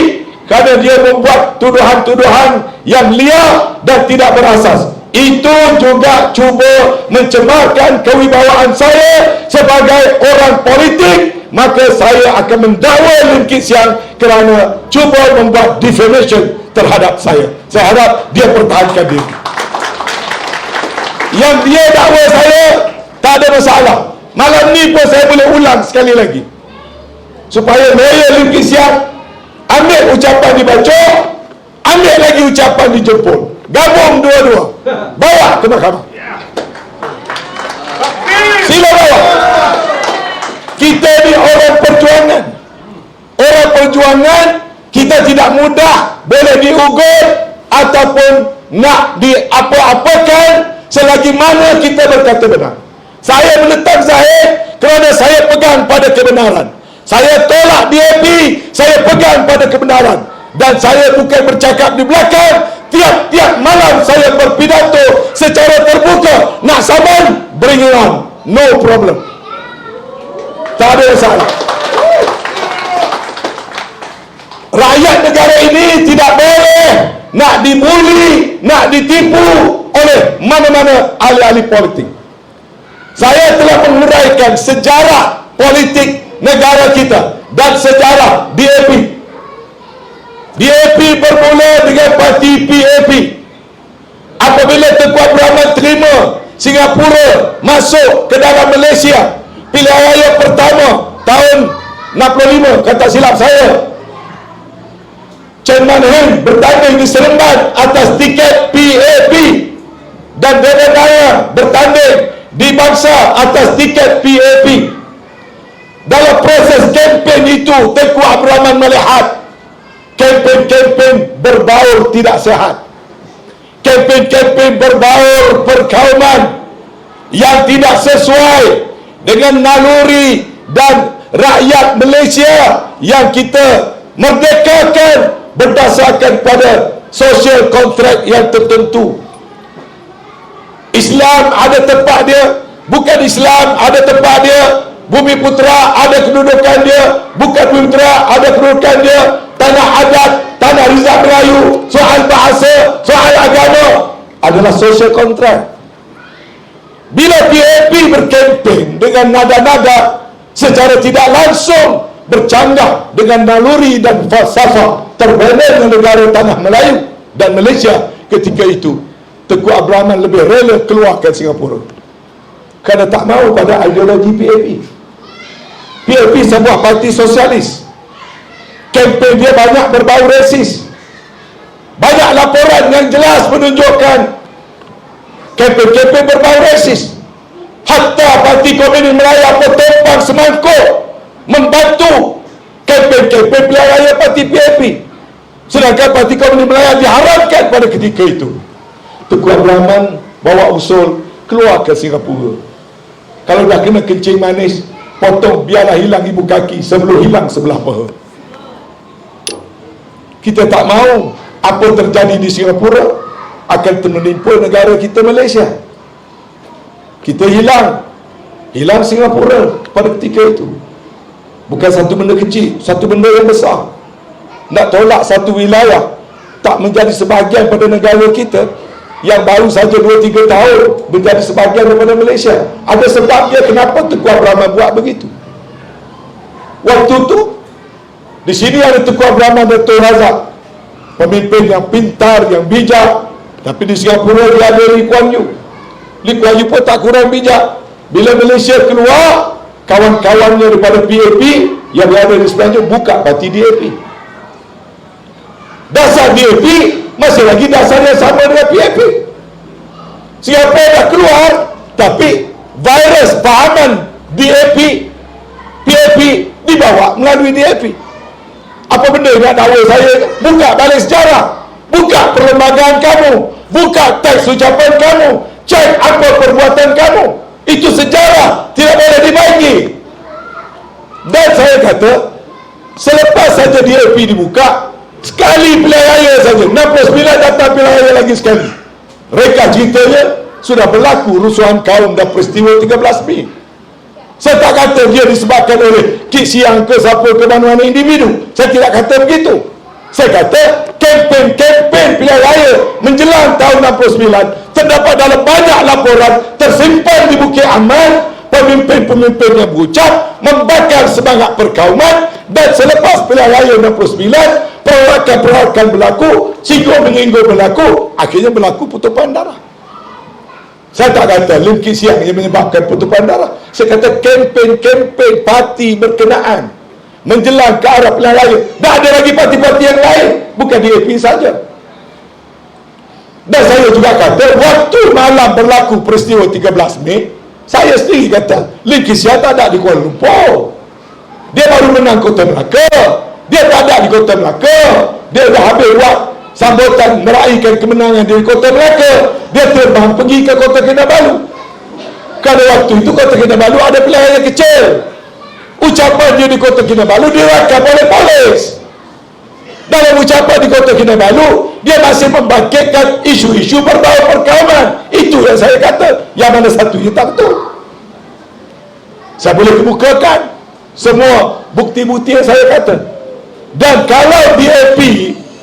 B: kerana dia membuat tuduhan-tuduhan yang liar dan tidak berasas. Itu juga cuba mencemarkan kewibawaan saya sebagai orang politik. Maka saya akan mendakwa Lim Kit Siang kerana cuba membuat defamation terhadap saya. Saya harap dia pertahankan diri. Yang dia dakwa saya tak ada masalah. Malam ni pun saya boleh ulang sekali lagi, supaya lawyer Lim Kit Siang ambil ucapan dibaca, ambil lagi ucapan dijemput, gabung dua-dua, bawa ke mahkamah. Sila bawa. Kita ni orang perjuangan. Orang perjuangan, kita tidak mudah boleh diugut ataupun nak diapa-apakan selagi mana kita berkata benar. Saya menentang Zahid kerana saya pegang pada kebenaran. Saya tolak DAP, saya pegang pada kebenaran. Dan saya bukan bercakap di belakang. Tiap-tiap malam saya berpidato secara terbuka. Nak saman, bring it on, no problem. Tak ada masalah. Rakyat negara ini tidak boleh nak dibuli, nak ditipu oleh mana-mana ahli-ahli politik. Saya telah menguraikan sejarah politik negara kita dan sejarah DAP. DAP bermula dengan parti PAP. Apabila Tengku Abdul Rahman terima Singapura masuk ke dalam Malaysia, pilihan raya pertama tahun 65, kata silap saya, Chen Man-Heng bertanding di Seremban atas tiket PAP dan Dewan Raya bertanding di Bangsa atas tiket PAP. Dalam proses kempen itu, Tengku Abdul Rahman melihat kempen-kempen berbaur tidak sehat, kempen-kempen berbaur perkauman yang tidak sesuai dengan naluri dan rakyat Malaysia yang kita merdekakan berdasarkan pada social contract yang tertentu. Islam ada tempat dia, bukan Islam ada tempat dia. Bumi Putera ada kedudukan dia, bukan Bumi Putera ada kedudukan dia. Tanah adat, tanah rizal Melayu, soal bahasa, soal agama adalah social contract. Bila PAP berkempen dengan nada-nada secara tidak langsung bercanggah dengan naluri dan falsafah terbina negara tanah Melayu dan Malaysia ketika itu, Tengku Abdul Rahman lebih rela keluarkan Singapura kerana tak mahu pada ideologi PAP. PAP sebuah parti sosialis. Kempen dia banyak berbau resis. Banyak laporan yang jelas menunjukkan kempen-kempen berbau resis. Hatta Parti Komunis Melayu bertumpang semangkuk membantu kempen-kempen pilihan raya parti PAP. Sedangkan Parti Komunis Melayu diharamkan pada ketika itu. Tengku Abdul Rahman bawa usul keluar ke Singapura. Kalau dah kena kencing manis, potong, biarlah hilang ibu kaki sebelum hilang sebelah paha. Kita tak mahu apa terjadi di Singapura akan menimpa negara kita Malaysia. Kita hilang Singapura pada ketika itu. Bukan satu benda kecil, satu benda yang besar. Nak tolak satu wilayah tak menjadi sebahagian pada negara kita yang baru saja 2-3 tahun menjadi sebahagian daripada Malaysia. Ada sebabnya kenapa Tengku Abdul Rahman buat begitu. Waktu tu di sini ada Tengku Abdul Rahman dan Tun Razak, pemimpin yang pintar, yang bijak. Tapi di Singapura dia ada Lee Kuan Yew. Lee Kuan Yew pun tak kurang bijak. Bila Malaysia keluar, kawan-kawannya daripada PAP yang berada di Semenanjung buka parti DAP. Dasar DAP masih lagi dasar yang sama dengan PAP. Singapura dah keluar, tapi virus fahaman DAP, PAP dibawa melalui DAP. Apa benda nak dakwa saya? Buka balik sejarah, buka perlembagaan kamu, buka teks ucapan kamu, cek apa perbuatan kamu. Itu sejarah, tidak boleh dibagi. Dan saya kata, selepas saja DAP dibuka, sekali pilihan raya saja, 69 datang pilihan raya lagi sekali. Reka ceritanya sudah berlaku rusuhan kaum dan peristiwa 13 Mei. Saya tak kata dia disebabkan oleh Kik Siang ke siapa ke mana-mana individu. Saya tidak kata begitu. Saya kata kempen-kempen pilihan raya menjelang tahun 69 terdapat dalam banyak laporan tersimpan di Bukit Aman, pemimpin-pemimpin yang berucap membakar semangat perkauman, dan selepas pilihan raya 69 pergerakan berlaku, singgung-menyinggung berlaku, akhirnya berlaku putusan darah. Saya tak kata Lim Kit Siang yang menyebabkan putusan darah. Saya kata kempen-kempen parti berkenaan menjelang ke arah pilihan raya. Tak ada lagi parti-parti yang lain, bukan DAP saja. Dan saya juga kata waktu malam berlaku peristiwa 13 Mei, saya sendiri kata Lim Kit Siang tak ada di Kuala Lumpur. Dia baru menang Kota Melaka. Dia tak ada di Kota Melaka. Dia dah habis buat sambutan meraihkan kemenangan di Kota Melaka. Dia terbang pergi ke Kota Kinabalu. Pada waktu itu Kota Kinabalu ada pilihan yang kecil. Ucapan dia di Kota Kinabalu direkam oleh polis. Dalam ucapan di Kota Kinabalu, dia masih membangkitkan isu-isu berbau perkauman. Itu yang saya kata. Yang mana satunya tak betul. Saya boleh kemukakan semua bukti-bukti yang saya kata. Dan kalau DAP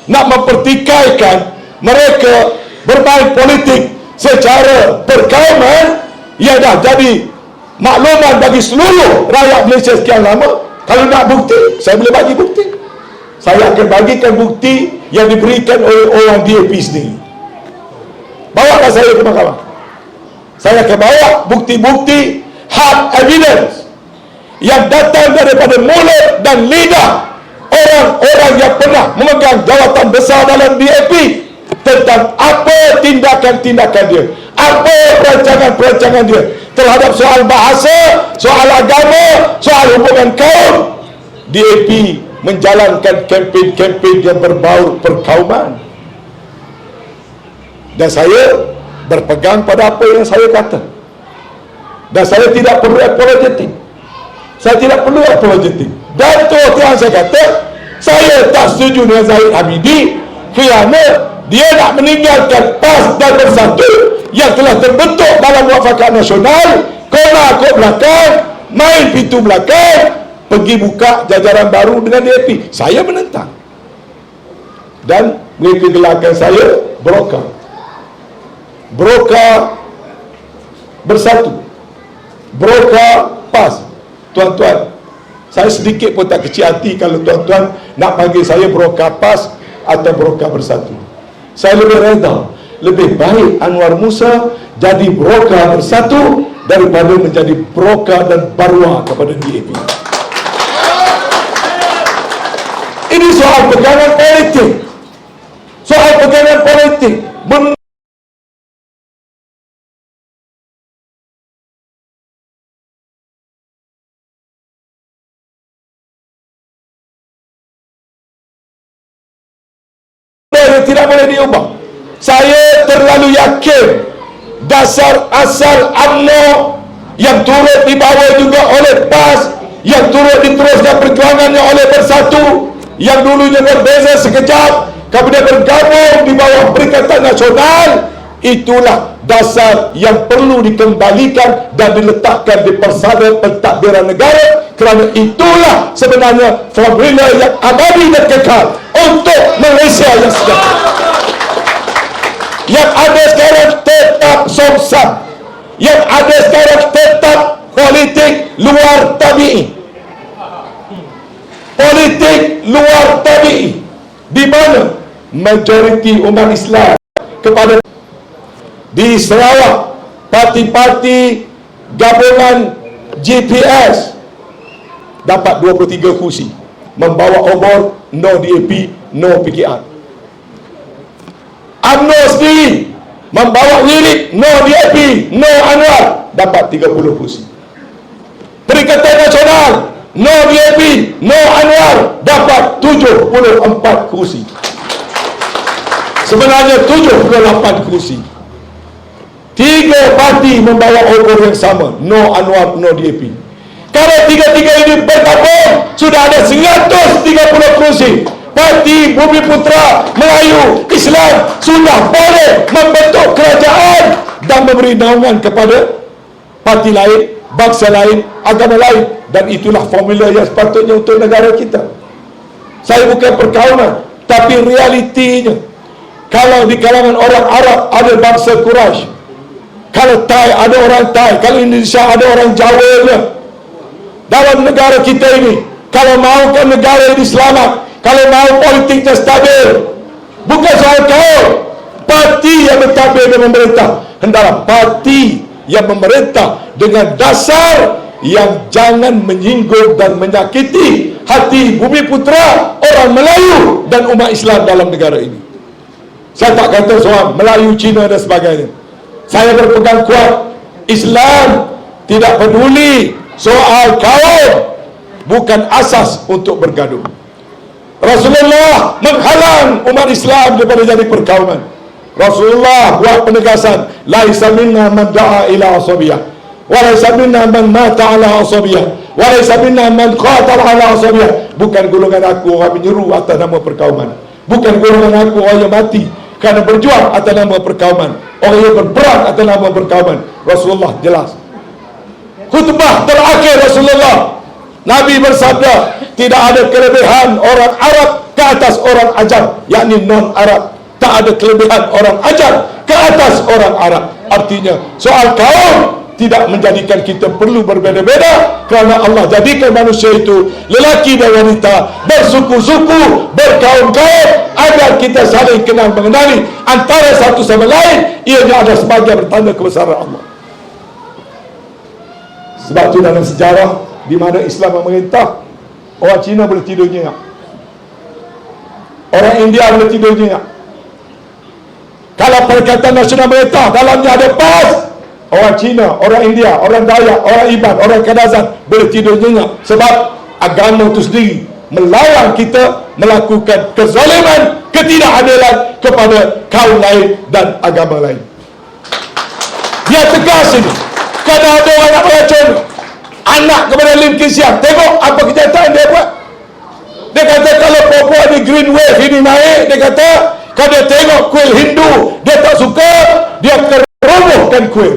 B: nak mempertikaikan mereka bermain politik secara perkauman, ia dah jadi makluman bagi seluruh rakyat Malaysia sekian lama. Kalau nak bukti, saya boleh bagi bukti. Saya akan bagikan bukti yang diberikan oleh orang DAP sendiri. Bawalah saya ke mahkamah. Saya akan bawa bukti-bukti hard evidence yang datang daripada mulut dan lidah orang-orang yang pernah memegang jawatan besar dalam DAP tentang apa tindakan-tindakan dia, apa perancangan-perancangan dia terhadap soal bahasa, soal agama, soal hubungan kaum. DAP menjalankan kempen-kempen yang berbau perkauman. Dan saya berpegang pada apa yang saya kata. Dan saya tidak perlu apologetik. Saya tidak perlu apologetik. Dan terus terang saya kata, saya tak setuju dengan Zahid Hamidi kerana dia nak meninggalkan PAS dan Bersatu yang telah terbentuk dalam Muafakat Nasional, kona kod belakang, main pintu belakang, pergi buka jajaran baru dengan DAP. Saya menentang. Dan mereka gelarkan saya broker. Broker Bersatu, broker PAS. Tuan-tuan, saya sedikit pun tak kecil hati kalau tuan-tuan nak panggil saya broker PAS atau broker Bersatu. Saya lebih reda, lebih baik Anwar Musa jadi broker Bersatu daripada menjadi broker dan barua kepada DAP. Ini soal pegangan politik. Soal pegangan politik. Tidak boleh diubah. Saya terlalu yakin dasar asal UMNO yang turut dibawa juga oleh PAS, yang turut diteruskan perjuangannya oleh Bersatu, yang dulunya berbeza sekejap kemudian bergabung di bawah Perikatan Nasional, itulah dasar yang perlu dikembalikan dan diletakkan di persada pentadbiran negara, kerana itulah sebenarnya formula yang abadi dan kekal untuk Malaysia yang sejahtera. Yang ada sekarang tetap somsam, yang ada sekarang tetap politik luar tabi'i. Politik luar tabi'i, di mana majoriti umat Islam kepada di Sarawak, parti-parti gabungan GPS dapat 23 kursi, membawa obor no DAP, no PKR. UMNO sendiri membawa wirid no DAP, no Anwar, dapat 30 kursi. Perikatan Nasional no DAP, no Anwar, dapat 74 kursi. Sebenarnya 78 kursi. Tiga parti membawa obor yang sama, no Anwar, no DAP. Kalau tiga-tiga ini bergabung, sudah ada 130 kursi. Parti Bumi Putra Melayu Islam sudah boleh membentuk kerajaan dan memberi naungan kepada parti lain, bangsa lain, agama lain, dan itulah formula yang sepatutnya untuk negara kita. Saya bukan perkauman, tapi realitinya. Kalau di kalangan orang Arab ada bangsa Quraisy, kalau Thai ada orang Thai, kalau Indonesia ada orang Jawa. Dalam negara kita ini, kalau mahukan negara ini selamat, kalau mahu politiknya stabil, bukan soal kaum, parti yang bertabir dan memerintah, hendaklah parti yang memerintah dengan dasar yang jangan menyinggung dan menyakiti hati Bumi Putra, orang Melayu dan umat Islam dalam negara ini. Saya tak kata soal Melayu, Cina dan sebagainya. Saya berpegang kuat, Islam tidak peduli soal kaum, bukan asas untuk bergaduh. Rasulullah menghalang umat Islam daripada jadi perkauman. Rasulullah buat penegasan, laisa minna man da'a ila asabiyah, wa laisa minna man mata ala asabiyah, wa laisa minna man qatal ala asabiyah. Bukan golongan aku orang menyeru atas nama perkauman, bukan golongan aku orang yang mati kerana berjuang atas nama perkauman, orang yang berperang atas nama perkauman. Rasulullah jelas. Khutbah terakhir Rasulullah, Nabi bersabda, tidak ada kelebihan orang Arab ke atas orang Ajam, yakni non-Arab. Tak ada kelebihan orang Ajam ke atas orang Arab. Artinya soal kaum tidak menjadikan kita perlu berbeza-beza, kerana Allah jadikan manusia itu lelaki dan wanita, bersuku-suku, berkaum-kaum, agar kita saling kenal mengenali antara satu sama lain. Ianya ada sebagai bertanda kebesaran Allah. Sebab itu dalam sejarah di mana Islam memerintah, orang Cina boleh tidur nyenyak, orang India boleh tidur nyenyak. Kalau Perikatan Nasional Merintah dalamnya ada PAS, orang Cina, orang India, orang Dayak, orang Iban, orang Kadazan boleh tidur nyenyak. Sebab agama itu sendiri melarang kita melakukan kezaliman, ketidakadilan kepada kaum lain dan agama lain. Dia tegas ini. Kadang ada orang nak meracun anak kepada Lim Kim Siang. Tengok apa kenyataan dia buat. Dia kata kalau Papua di Green Wave ini naik, dia kata kalau dia tengok kuil Hindu, dia tak suka, dia akan robohkan kuil.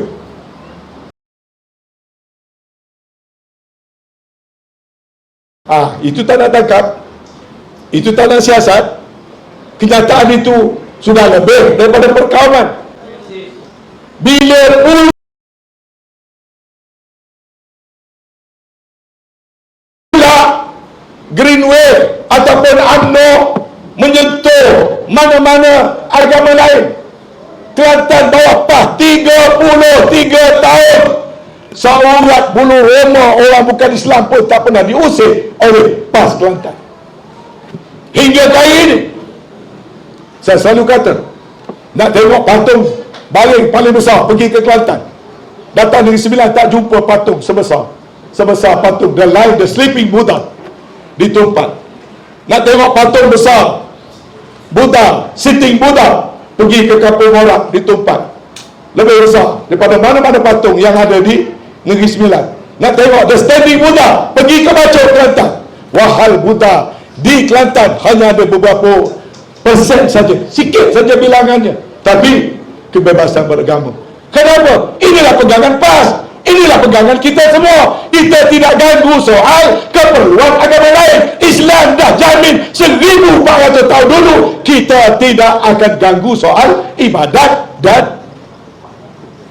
B: Itu tak nak tangkap, itu tak nak siasat. Kenyataan itu sudah lebih daripada perkauman. Bila Green Wave ataupun UMNO menyentuh mana-mana agama lain, Kelantan bawah PAS 33 tahun, seurat bulu roma orang bukan Islam pun tak pernah diusir oleh PAS Kelantan. Hingga kali ini saya selalu kata, nak tengok patung baling paling besar, pergi ke Kelantan. Datang Negeri Sembilan tak jumpa patung sebesar patung The Sleeping Buddha di Tumpat. Nak tengok patung besar Buddha, Sitting Buddha, pergi ke Kampung Morak di Tumpat, lebih besar daripada mana-mana patung yang ada di Negeri Sembilan. Nak tengok The Standing Buddha, pergi ke Bacok, Kelantan. Wahal Buddha di Kelantan hanya ada beberapa persen saja, sikit saja bilangannya. Tapi kebebasan beragama. Kenapa? Inilah pegangan PAS, inilah pegangan kita semua. Kita tidak ganggu soal keperluan agama lain. Islam dah jamin 1400 tahun dulu. Kita tidak akan ganggu soal ibadat dan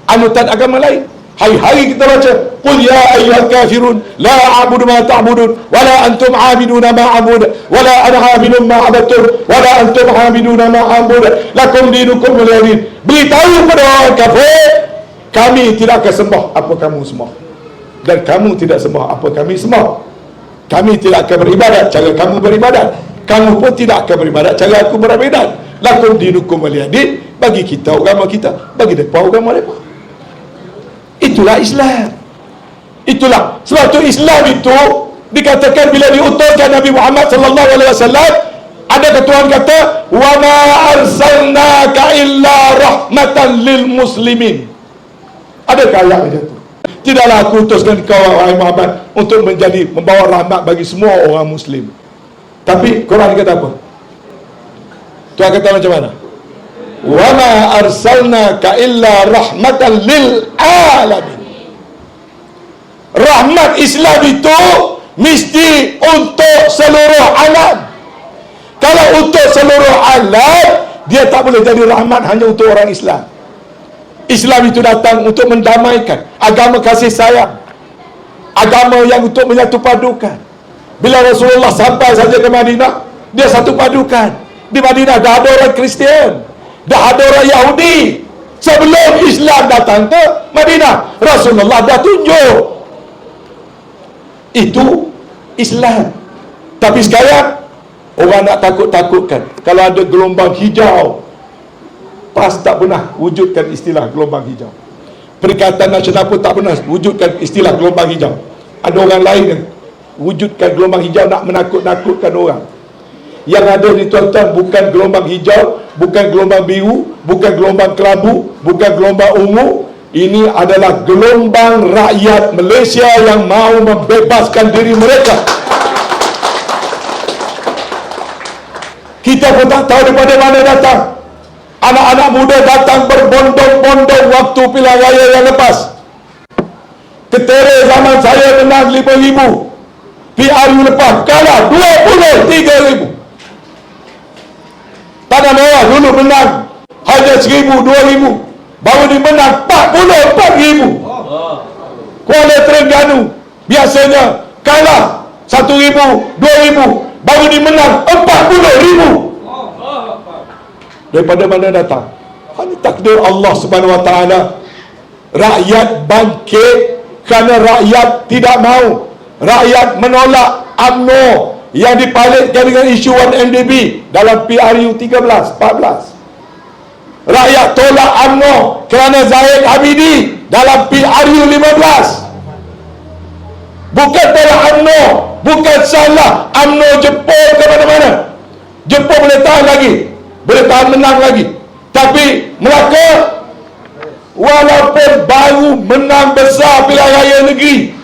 B: anutan agama lain. Hari-hari kita baca, qul ya ayyuhal kafirun la a'budu ma ta'budun wa la antum 'abiduna ma a'budu wa la ana 'abidun ma 'abadtum wa la antum 'abiduna ma a'budu lakum dinukum waliyadin. Beritahu kepada orang kafir, kami tidak akan sembah apa kamu sembah, dan kamu tidak sembah apa kami sembah. Kami tidak akan beribadat cara kamu beribadat, kamu pun tidak akan beribadat cara aku beribadat. Lakum dinukum waliyadin. Bagi kita agama kita, bagi mereka agama mereka. Itulah Islam. Itulah sebab tu Islam itu dikatakan bila diutuskan Nabi Muhammad sallallahu alaihi wasallam, ada ketuan kata wa ma arsalnaka illa rahmatan lil muslimin. Adakah ayat macam tu? Tidaklah aku utuskan kau wahai Muhammad untuk membawa rahmat bagi semua orang Muslim. Tapi Quran kata apa? Tuhan kata macam mana? Wa ma arsalnaka illa rahmatan lil alamin. Rahmat Islam itu mesti untuk seluruh alam. Kalau untuk seluruh alam, dia tak boleh jadi rahmat hanya untuk orang Islam. Islam itu datang untuk mendamaikan, agama kasih sayang, agama yang untuk menyatu padukan. Bila Rasulullah sampai saja ke Madinah, dia satu padukan. Di Madinah dah ada orang Kristian, dah ada orang Yahudi. Sebelum Islam datang ke Madinah, Rasulullah dah tunjuk itu Islam. Tapi sekarang orang nak takut-takutkan. Kalau ada gelombang hijau, PAS tak pernah wujudkan istilah gelombang hijau. Perikatan Nasional pun tak pernah wujudkan istilah gelombang hijau. Ada orang lain yang wujudkan gelombang hijau nak menakut-nakutkan orang. Yang ada di tuan-tuan bukan gelombang hijau, bukan gelombang biru, bukan gelombang kelabu, bukan gelombang ungu. Ini adalah gelombang rakyat Malaysia yang mahu membebaskan diri mereka. Kita pun tak tahu daripada mana datang. Anak-anak muda datang berbondong-bondong waktu pilihan raya yang lepas. Ketera zaman saya menang 5,000. PRU lepas kalah 23,000. Tanah Merah dulu menang hanya 1,000, 2,000. Baru ni menang 44,000. Kuala Terengganu biasanya kalah 1,000, 2,000. Baru ni menang 40,000. Daripada mana datang? Hanya takdir Allah Subhanahu Wa Taala. Rakyat bangkit kerana rakyat tidak mahu. Rakyat menolak UMNO yang dipalitkan dengan isu 1MDB dalam PRU 13, 14. Rakyat tolak UMNO kerana Zahid Hamidi dalam PRU 15. Bukan tolak UMNO, bukan salah UMNO jempol ke mana-mana. Jempol boleh tahan lagi, boleh tahan menang lagi. Tapi Melaka walaupun baru menang besar pilihan raya negeri,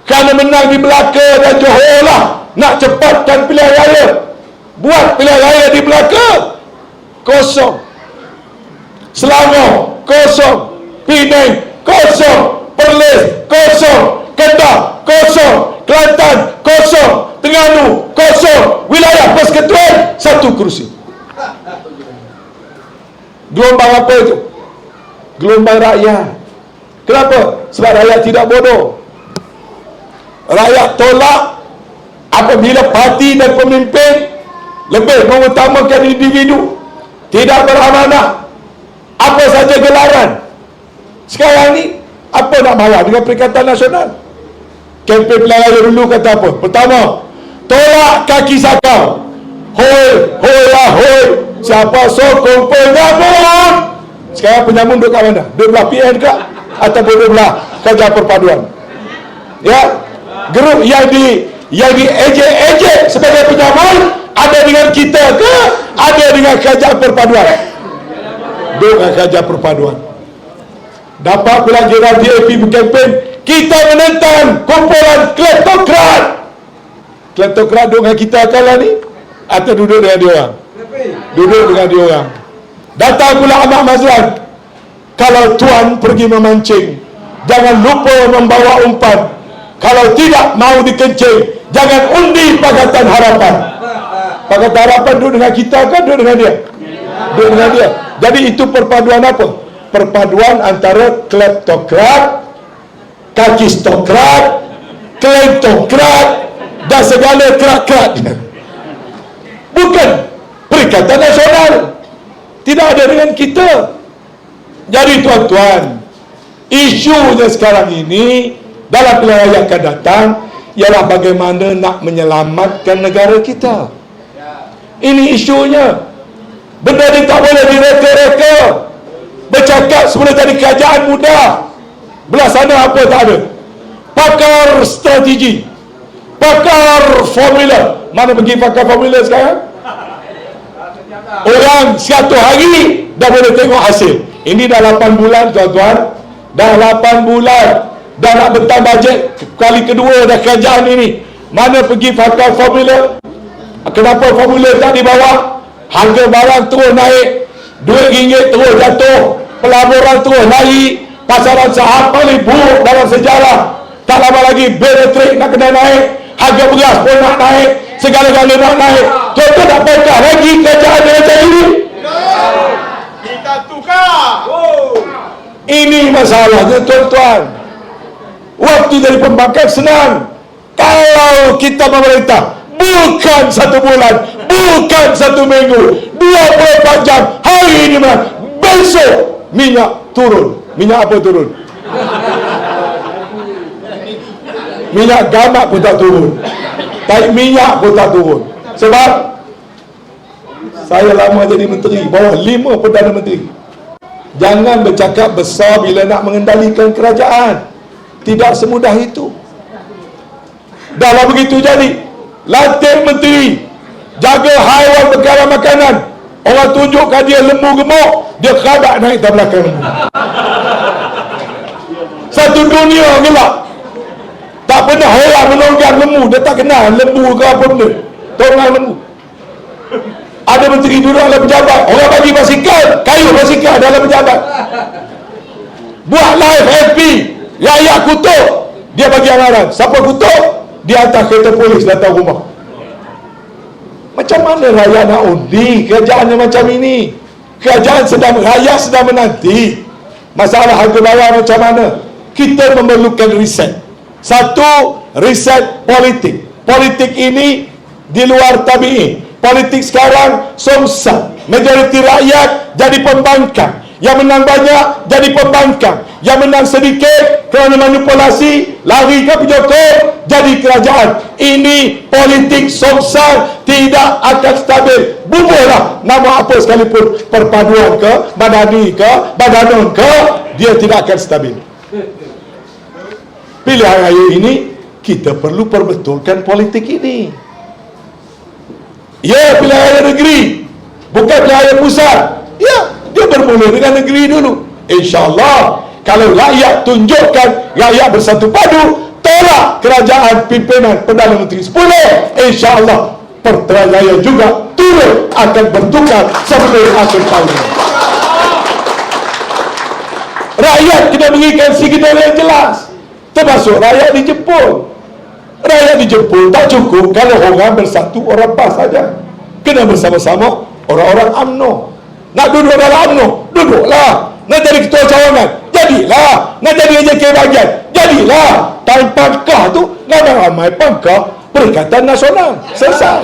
B: kerana menang di Melaka dan Johor lah, nak cepatkan pilihan raya, buat pilihan raya di Melaka, kosong. Selangor kosong, Penang kosong, Perlis kosong, Kedah kosong, Kelantan kosong, Terengganu kosong, wilayah persekutuan 1 kerusi. Gelombang apa itu? Gelombang rakyat. Kenapa? Sebab rakyat tidak bodoh. Rakyat tolak apabila parti dan pemimpin lebih mengutamakan individu, tidak beramanah, apa saja gelaran. Sekarang ni apa nak marah dengan Perikatan Nasional? Kempen pilihan raya dulu kata apa? Pertama, tolak kaki sakau. Hoi, hoi lah, hoi. Siapa sokong penyamun? Sekarang penyamun duduk kat mana? Duduk belah PN ke? Atau duduk belah kerja perpaduan? Ya, grup yang diejek-ejek sebagai penyamun ada dengan kita ke? Ada dengan kerajaan perpaduan? Duduk dengan kerajaan perpaduan. Dapat pula jenderal DAP berkempen, kita menentang kumpulan kleptokrat. Kleptokrat duduk dengan kita kala ni atau duduk dengan dia orang? Duduk dengan dia orang. Datang pula Ahmad Mazlan, kalau tuan pergi memancing, jangan lupa membawa umpan. Kalau tidak mau dikencing, jangan undi Pakatan Harapan. Pakatan Harapan duduk dengan kita kan? Duduk dengan dia? Duduk dengan dia. Jadi itu perpaduan apa? Perpaduan antara kleptokrat, kakistokrat, kleptokrat dan segala krat-krat. Bukan Perikatan Nasional. Tidak ada dengan kita. Jadi tuan-tuan, isunya sekarang ini dalam pilihan raya akan datang ialah bagaimana nak menyelamatkan negara kita. Ini isunya. Benda ni tak boleh direka-reka. Bercakap semula jadi kerajaan mudah. Belah sana apa tak ada. Pakar strategi, pakar formula. Mana pergi pakar formula sekarang? Orang 100 hari dah boleh tengok hasil. Ini dah 8 bulan tuan-tuan, dah 8 bulan, dah nak bentang bajet kali kedua dah kerajaan ini. Mana pergi fakar formula? Kenapa formula tak dibawa? Harga barang terus naik, RM2 terus jatuh, pelaburan terus naik, pasaran saham paling buruk dalam sejarah. Tak lama lagi bil elektrik nak kena naik, harga beras pun nak naik, segala-galanya nak naik. Tuan-tuan nak pakar lagi kerajaan yang macam ini?
C: Kita tukar.
B: Ini masalahnya tuan-tuan. Waktu dari pembangkang senang. Kalau kita memerintah bukan 1 bulan, bukan 1 minggu, 24 jam, hari ini menang, besok minyak turun. Minyak apa turun? Minyak gamak pun tak turun, taik minyak pun tak turun. Sebab saya lama jadi menteri, bawah 5 Perdana Menteri. Jangan bercakap besar bila nak mengendalikan kerajaan. Tidak semudah itu. Dah lah begitu jadi, latih menteri, jaga haiwan perkara makanan. Orang tunjukkan dia lembu gemuk, dia khadak naik tak belakang lembu. Satu dunia gelap. Tak pernah orang menonggang lembu. Dia tak kenal lembu ke apa benda. Tonggang lembu. Ada menteri duduk dalam pejabat, orang bagi basikal, kayu basikal dalam pejabat. Buat live FB, rakyat kutuk, dia bagi amaran. Siapa kutuk? Dia hantar kereta polis datang rumah. Macam mana rakyat nak undi kerajaan yang macam ini? Kerajaan sedang, rakyat sedang menanti. Masalah harga bawang macam mana? Kita memerlukan riset. Satu, riset politik. Politik ini di luar tabi'i. Politik sekarang somsa. Majoriti rakyat jadi pembangkang. Yang menang banyak jadi pembangkang. Yang menang sedikit kerana manipulasi, lari ke penyokong, jadi kerajaan. Ini politik somsa, tidak akan stabil. Buburlah nama apa sekalipun, perpaduan ke, Madani ke, Badanon ke, dia tidak akan stabil. Pilihan raya ini, kita perlu perbetulkan politik ini. Ya, pilihan raya negeri, bukan pilihan raya pusat. Ya, dia bermula dengan negeri dulu. InsyaAllah, kalau rakyat tunjukkan rakyat bersatu padu, tolak kerajaan pimpinan Perdana Menteri 10, InsyaAllah Putrajaya juga turut akan bertukar sebelum akhir tahun. Rakyat kena berikan signal yang jelas, termasuk rakyat di Jepun. Rakyat di Jepun tak cukup kalau orang bersatu, orang PAS saja. Kena bersama-sama orang-orang UMNO. Nak duduk dalam UMNO, duduklah. Nak jadi ketua cawangan, jadilah. Nak jadi AJK bahagian, jadilah. Tanpa pangkah tu, ramai-ramai pangkah Perikatan Nasional. Selesai.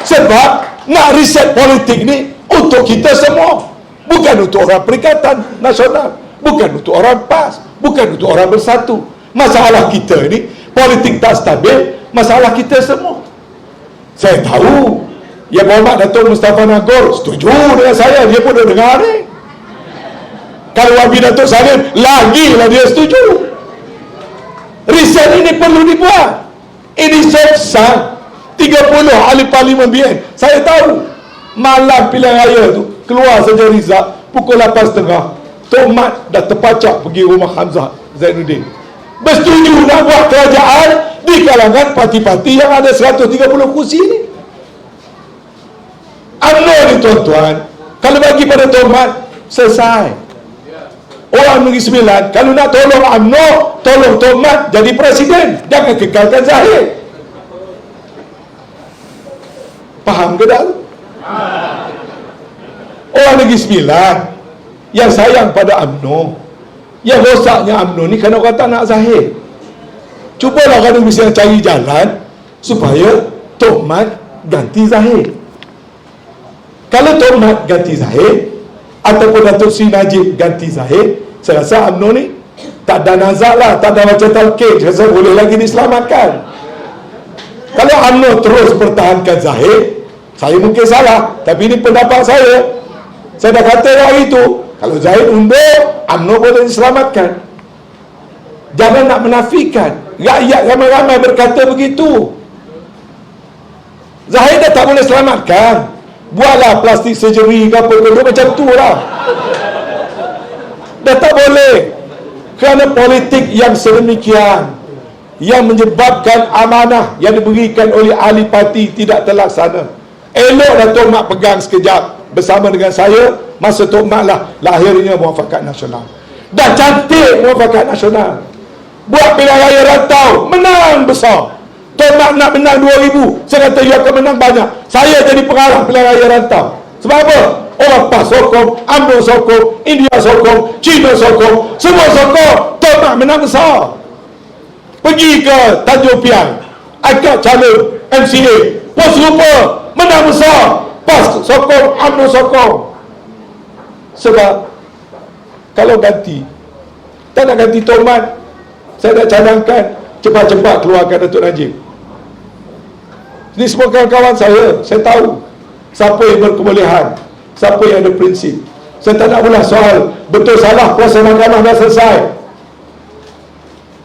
B: Sebab nak riset politik ni untuk kita semua, bukan untuk orang Perikatan Nasional, bukan untuk orang PAS, bukan untuk orang bersatu. Masalah kita ni politik tak stabil, masalah kita semua. Saya tahu Yang Muhammad Datuk Mustafa Nagor setuju dengan saya, dia pun dah dengar ni. Kalau Wabi Datuk Salim lagilah dia setuju. Riset ini perlu dibuat. Ini susah. 30 ahli parlimen BN. Saya tahu malam pilihan raya tu keluar saja Rizal pukul 8.30, Tok Mat dah terpacak pergi rumah Hamzah Zainuddin, bersetuju nak buat kerajaan di kalangan parti-parti yang ada 130 kursi ni. UMNO ni tuan-tuan, kalau bagi pada Tok Mat, selesai. Orang Negeri Sembilan, kalau nak tolong UMNO, tolong Tok Mat jadi presiden, jangan kekalkan Zahid. Faham ke tak? Orang Negeri Sembilan yang sayang pada UMNO, yang rosaknya UMNO ni kerana orang tak nak Zahid. Cubalah orang Negeri Sembilan cari jalan supaya Tok Mat ganti Zahid. Kalau Tok Mat ganti Zahid ataupun Datuk Seri Najib ganti Zahid, saya rasa UMNO ni tak ada nazak lah, tak ada macam talqin, saya rasa boleh lagi diselamatkan. Kalau UMNO terus pertahankan Zahid, saya mungkin salah, tapi ini pendapat saya. Saya dah kata hari itu, kalau Zahid undur, UMNO boleh diselamatkan. Jangan nak menafikan. Rakyat ramai-ramai berkata begitu. Zahid dah tak boleh selamatkan, buatlah plastik surgery ke apa, macam tu lah. Dah tak boleh. Kerana politik yang sedemikian yang menyebabkan amanah yang diberikan oleh ahli parti tidak terlaksana. Eloklah Tok Mat pegang sekejap bersama dengan saya masa Tok Mat lah lahirnya Muafakat Nasional. Dah cantik Muafakat Nasional. Buat pilihan raya rantau, menang besar. Tok Mat nak menang 2,000, saya kata you akan menang banyak. Saya jadi pengarah pilihan raya rantau. Sebab apa? Orang PAS sokong, UMNO sokong, India sokong, China sokong, semua sokong. Tok Mat menang besar. Pergi ke Tanjung Piang, agak calon MCA, pos rupa, menang besar. PAS sokong, UMNO sokong. Sebab kalau ganti, tak nak ganti Tok Mat, saya nak cadangkan cepat-cepat keluarkan Datuk Najib. Ini semua kawan-kawan saya tahu siapa yang berkebolehan, siapa yang ada prinsip. Saya tak nak ulas soal betul salah kuasa mahkamah dah selesai.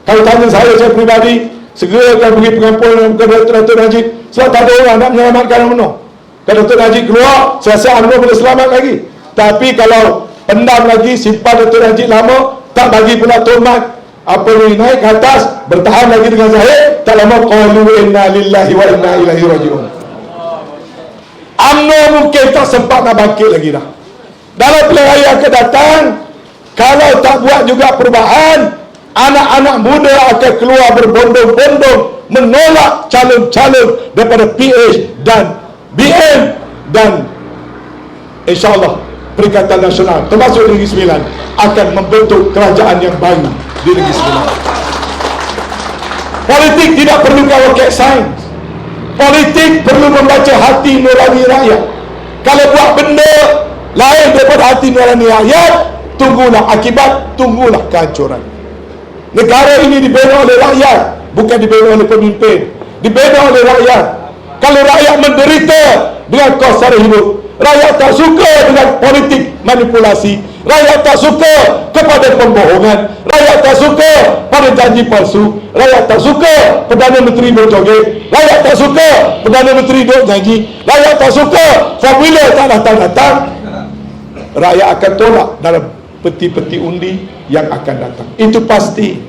B: Kalau tanya saya peribadi, segera akan beri pengampunan kepada Datuk Najib. Sebab tak ada orang nak menyelamatkan UMNO. Kalau Datuk Najib keluar, saya rasa UMNO boleh selamat lagi. Tapi kalau pendam lagi, simpan Datuk Najib lama, tak bagi pula Tok Mat naik ke atas, bertahan lagi dengan Zahid, tak lama qalu inna lillahi wa inna ilaihi raji'un. UMNO mungkin tak sempat nak bangkit lagi dah. Dalam pilihan raya akan datang, kalau tak buat juga perubahan, anak-anak muda akan keluar berbondong-bondong menolak calon-calon daripada PH dan BN dan insyaAllah Perikatan Nasional termasuk Negeri Sembilan akan membentuk kerajaan yang baru di Negeri Sembilan. Politik tidak perlu rocket science. Politik perlu membaca hati nurani rakyat. Kalau buat benda lain daripada hati nurani rakyat, tunggulah akibat, tunggulah kehancuran. Negara ini dibina oleh rakyat, bukan dibina oleh pemimpin. Dibina oleh rakyat. Kalau rakyat menderita dengan kos sara hidup, rakyat tak suka dengan politik manipulasi, rakyat tak suka kepada pembohongan, rakyat tak suka pada janji palsu, rakyat tak suka Perdana Menteri berjoget, rakyat tak suka Perdana Menteri duk janji, rakyat tak suka formula tak datang-datang, rakyat akan tolak dalam peti-peti undi yang akan datang. Itu pasti.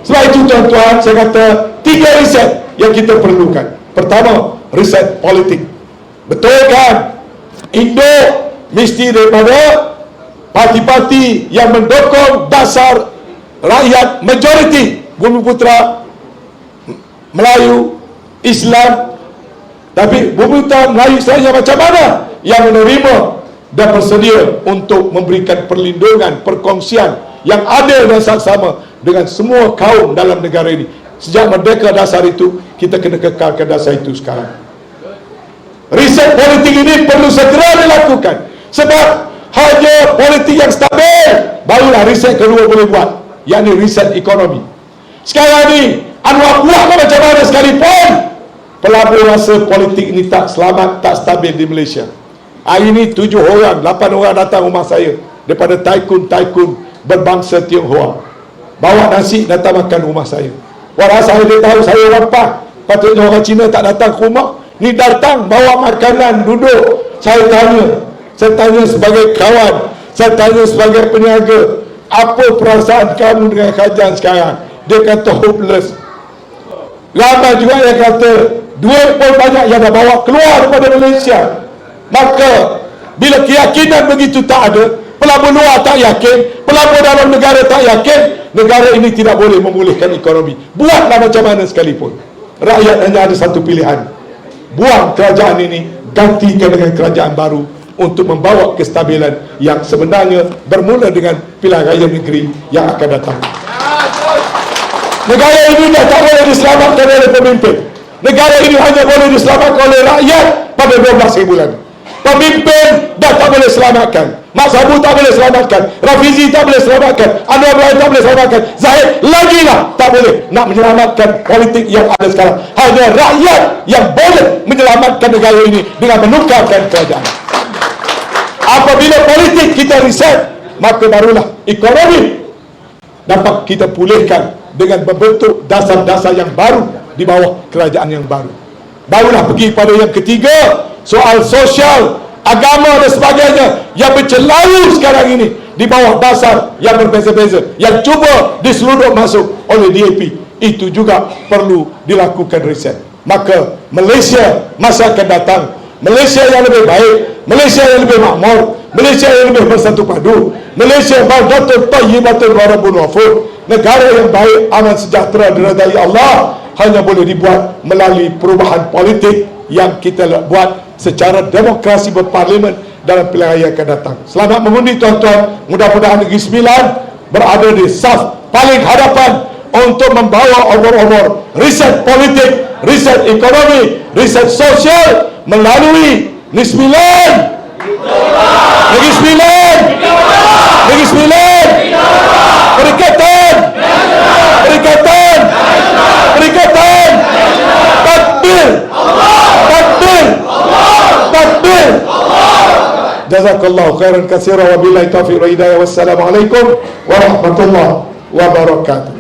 B: Sebab itu tuan-tuan, saya kata 3 riset yang kita perlukan. Pertama, riset politik. Betul kan? Indo mesti daripada parti-parti yang mendukung dasar rakyat majoriti Bumi Putra, Melayu, Islam. Tapi Bumi Putra, Melayu, Islam macam mana? Yang menerima dan bersedia untuk memberikan perlindungan, perkongsian yang adil dan saksama dengan semua kaum dalam negara ini. Sejak merdeka dasar itu, kita kena kekalkan dasar itu sekarang. Riset politik ini perlu segera dilakukan. Sebab hanya politik yang stabil barulah riset kedua boleh buat, yakni riset ekonomi. Sekarang ni Anwar buatlah macam mana sekalipun, pelabur rasa politik ini tak selamat, tak stabil di Malaysia. Hari ini 7 orang, 8 orang datang rumah saya daripada tycoon berbangsa Tionghoa, bawa nasi datang makan rumah saya. Orang saya dia tahu saya orang PAH, patutnya orang Cina tak datang ke rumah. Ni datang bawa makanan, duduk. Saya tanya sebagai kawan, saya tanya sebagai peniaga, apa perasaan kamu dengan kerajaan sekarang? Dia kata hopeless. Ramai juga yang kata duit pun banyak yang dah bawa keluar daripada Malaysia. Maka bila keyakinan begitu tak ada, pelabur luar tak yakin, pelabur dalam negara tak yakin, negara ini tidak boleh memulihkan ekonomi. Buatlah macam mana sekalipun, rakyat hanya ada satu pilihan: buang kerajaan ini, gantikan dengan kerajaan baru untuk membawa kestabilan yang sebenarnya bermula dengan pilihan raya negeri yang akan datang. Negara ini dah tak boleh diselamatkan oleh pemimpin. Negara ini hanya boleh diselamatkan oleh rakyat pada 12 bulan. Pemimpin dah tak boleh selamatkan. Mak Sabu tak boleh selamatkan, Rafizi tak boleh selamatkan, Anwar Ibrahim tak boleh selamatkan, Zahid lagi lah tak boleh nak menyelamatkan politik yang ada sekarang. Hanya rakyat yang boleh menyelamatkan negara ini dengan menukarkan kerajaan. Apabila politik kita riset, maka barulah ekonomi dapat kita pulihkan dengan membentuk dasar-dasar yang baru di bawah kerajaan yang baru. Barulah pergi pada yang ketiga, soal sosial, agama dan sebagainya yang bercelaru sekarang ini di bawah dasar yang berbeza-beza yang cuba diselundup masuk oleh DAP, itu juga perlu dilakukan riset. Maka Malaysia masa akan datang, Malaysia yang lebih baik, Malaysia yang lebih makmur, Malaysia yang lebih bersatu padu, Malaysia baldatun thayyibatun wa rabbun ghafur, negara yang baik, aman, sejahtera, diredai Allah, hanya boleh dibuat melalui perubahan politik yang kita buat secara demokrasi berparlimen dalam pilihan raya akan datang. Selamat mengundi tuan-tuan, mudah-mudahan Negeri Sembilan berada di saf paling hadapan untuk membawa obor-obor riset politik, riset ekonomi, riset sosial melalui Negeri Sembilan. Negeri Sembilan. Negeri Sembilan. Perikatan. Perikatan. Perikatan. Takbir. Takbir. Takbir. Jazakallahu khairan katsira wa billahi taufiq wa hidayah. Wassalamualaikum warahmatullahi wabarakatuh.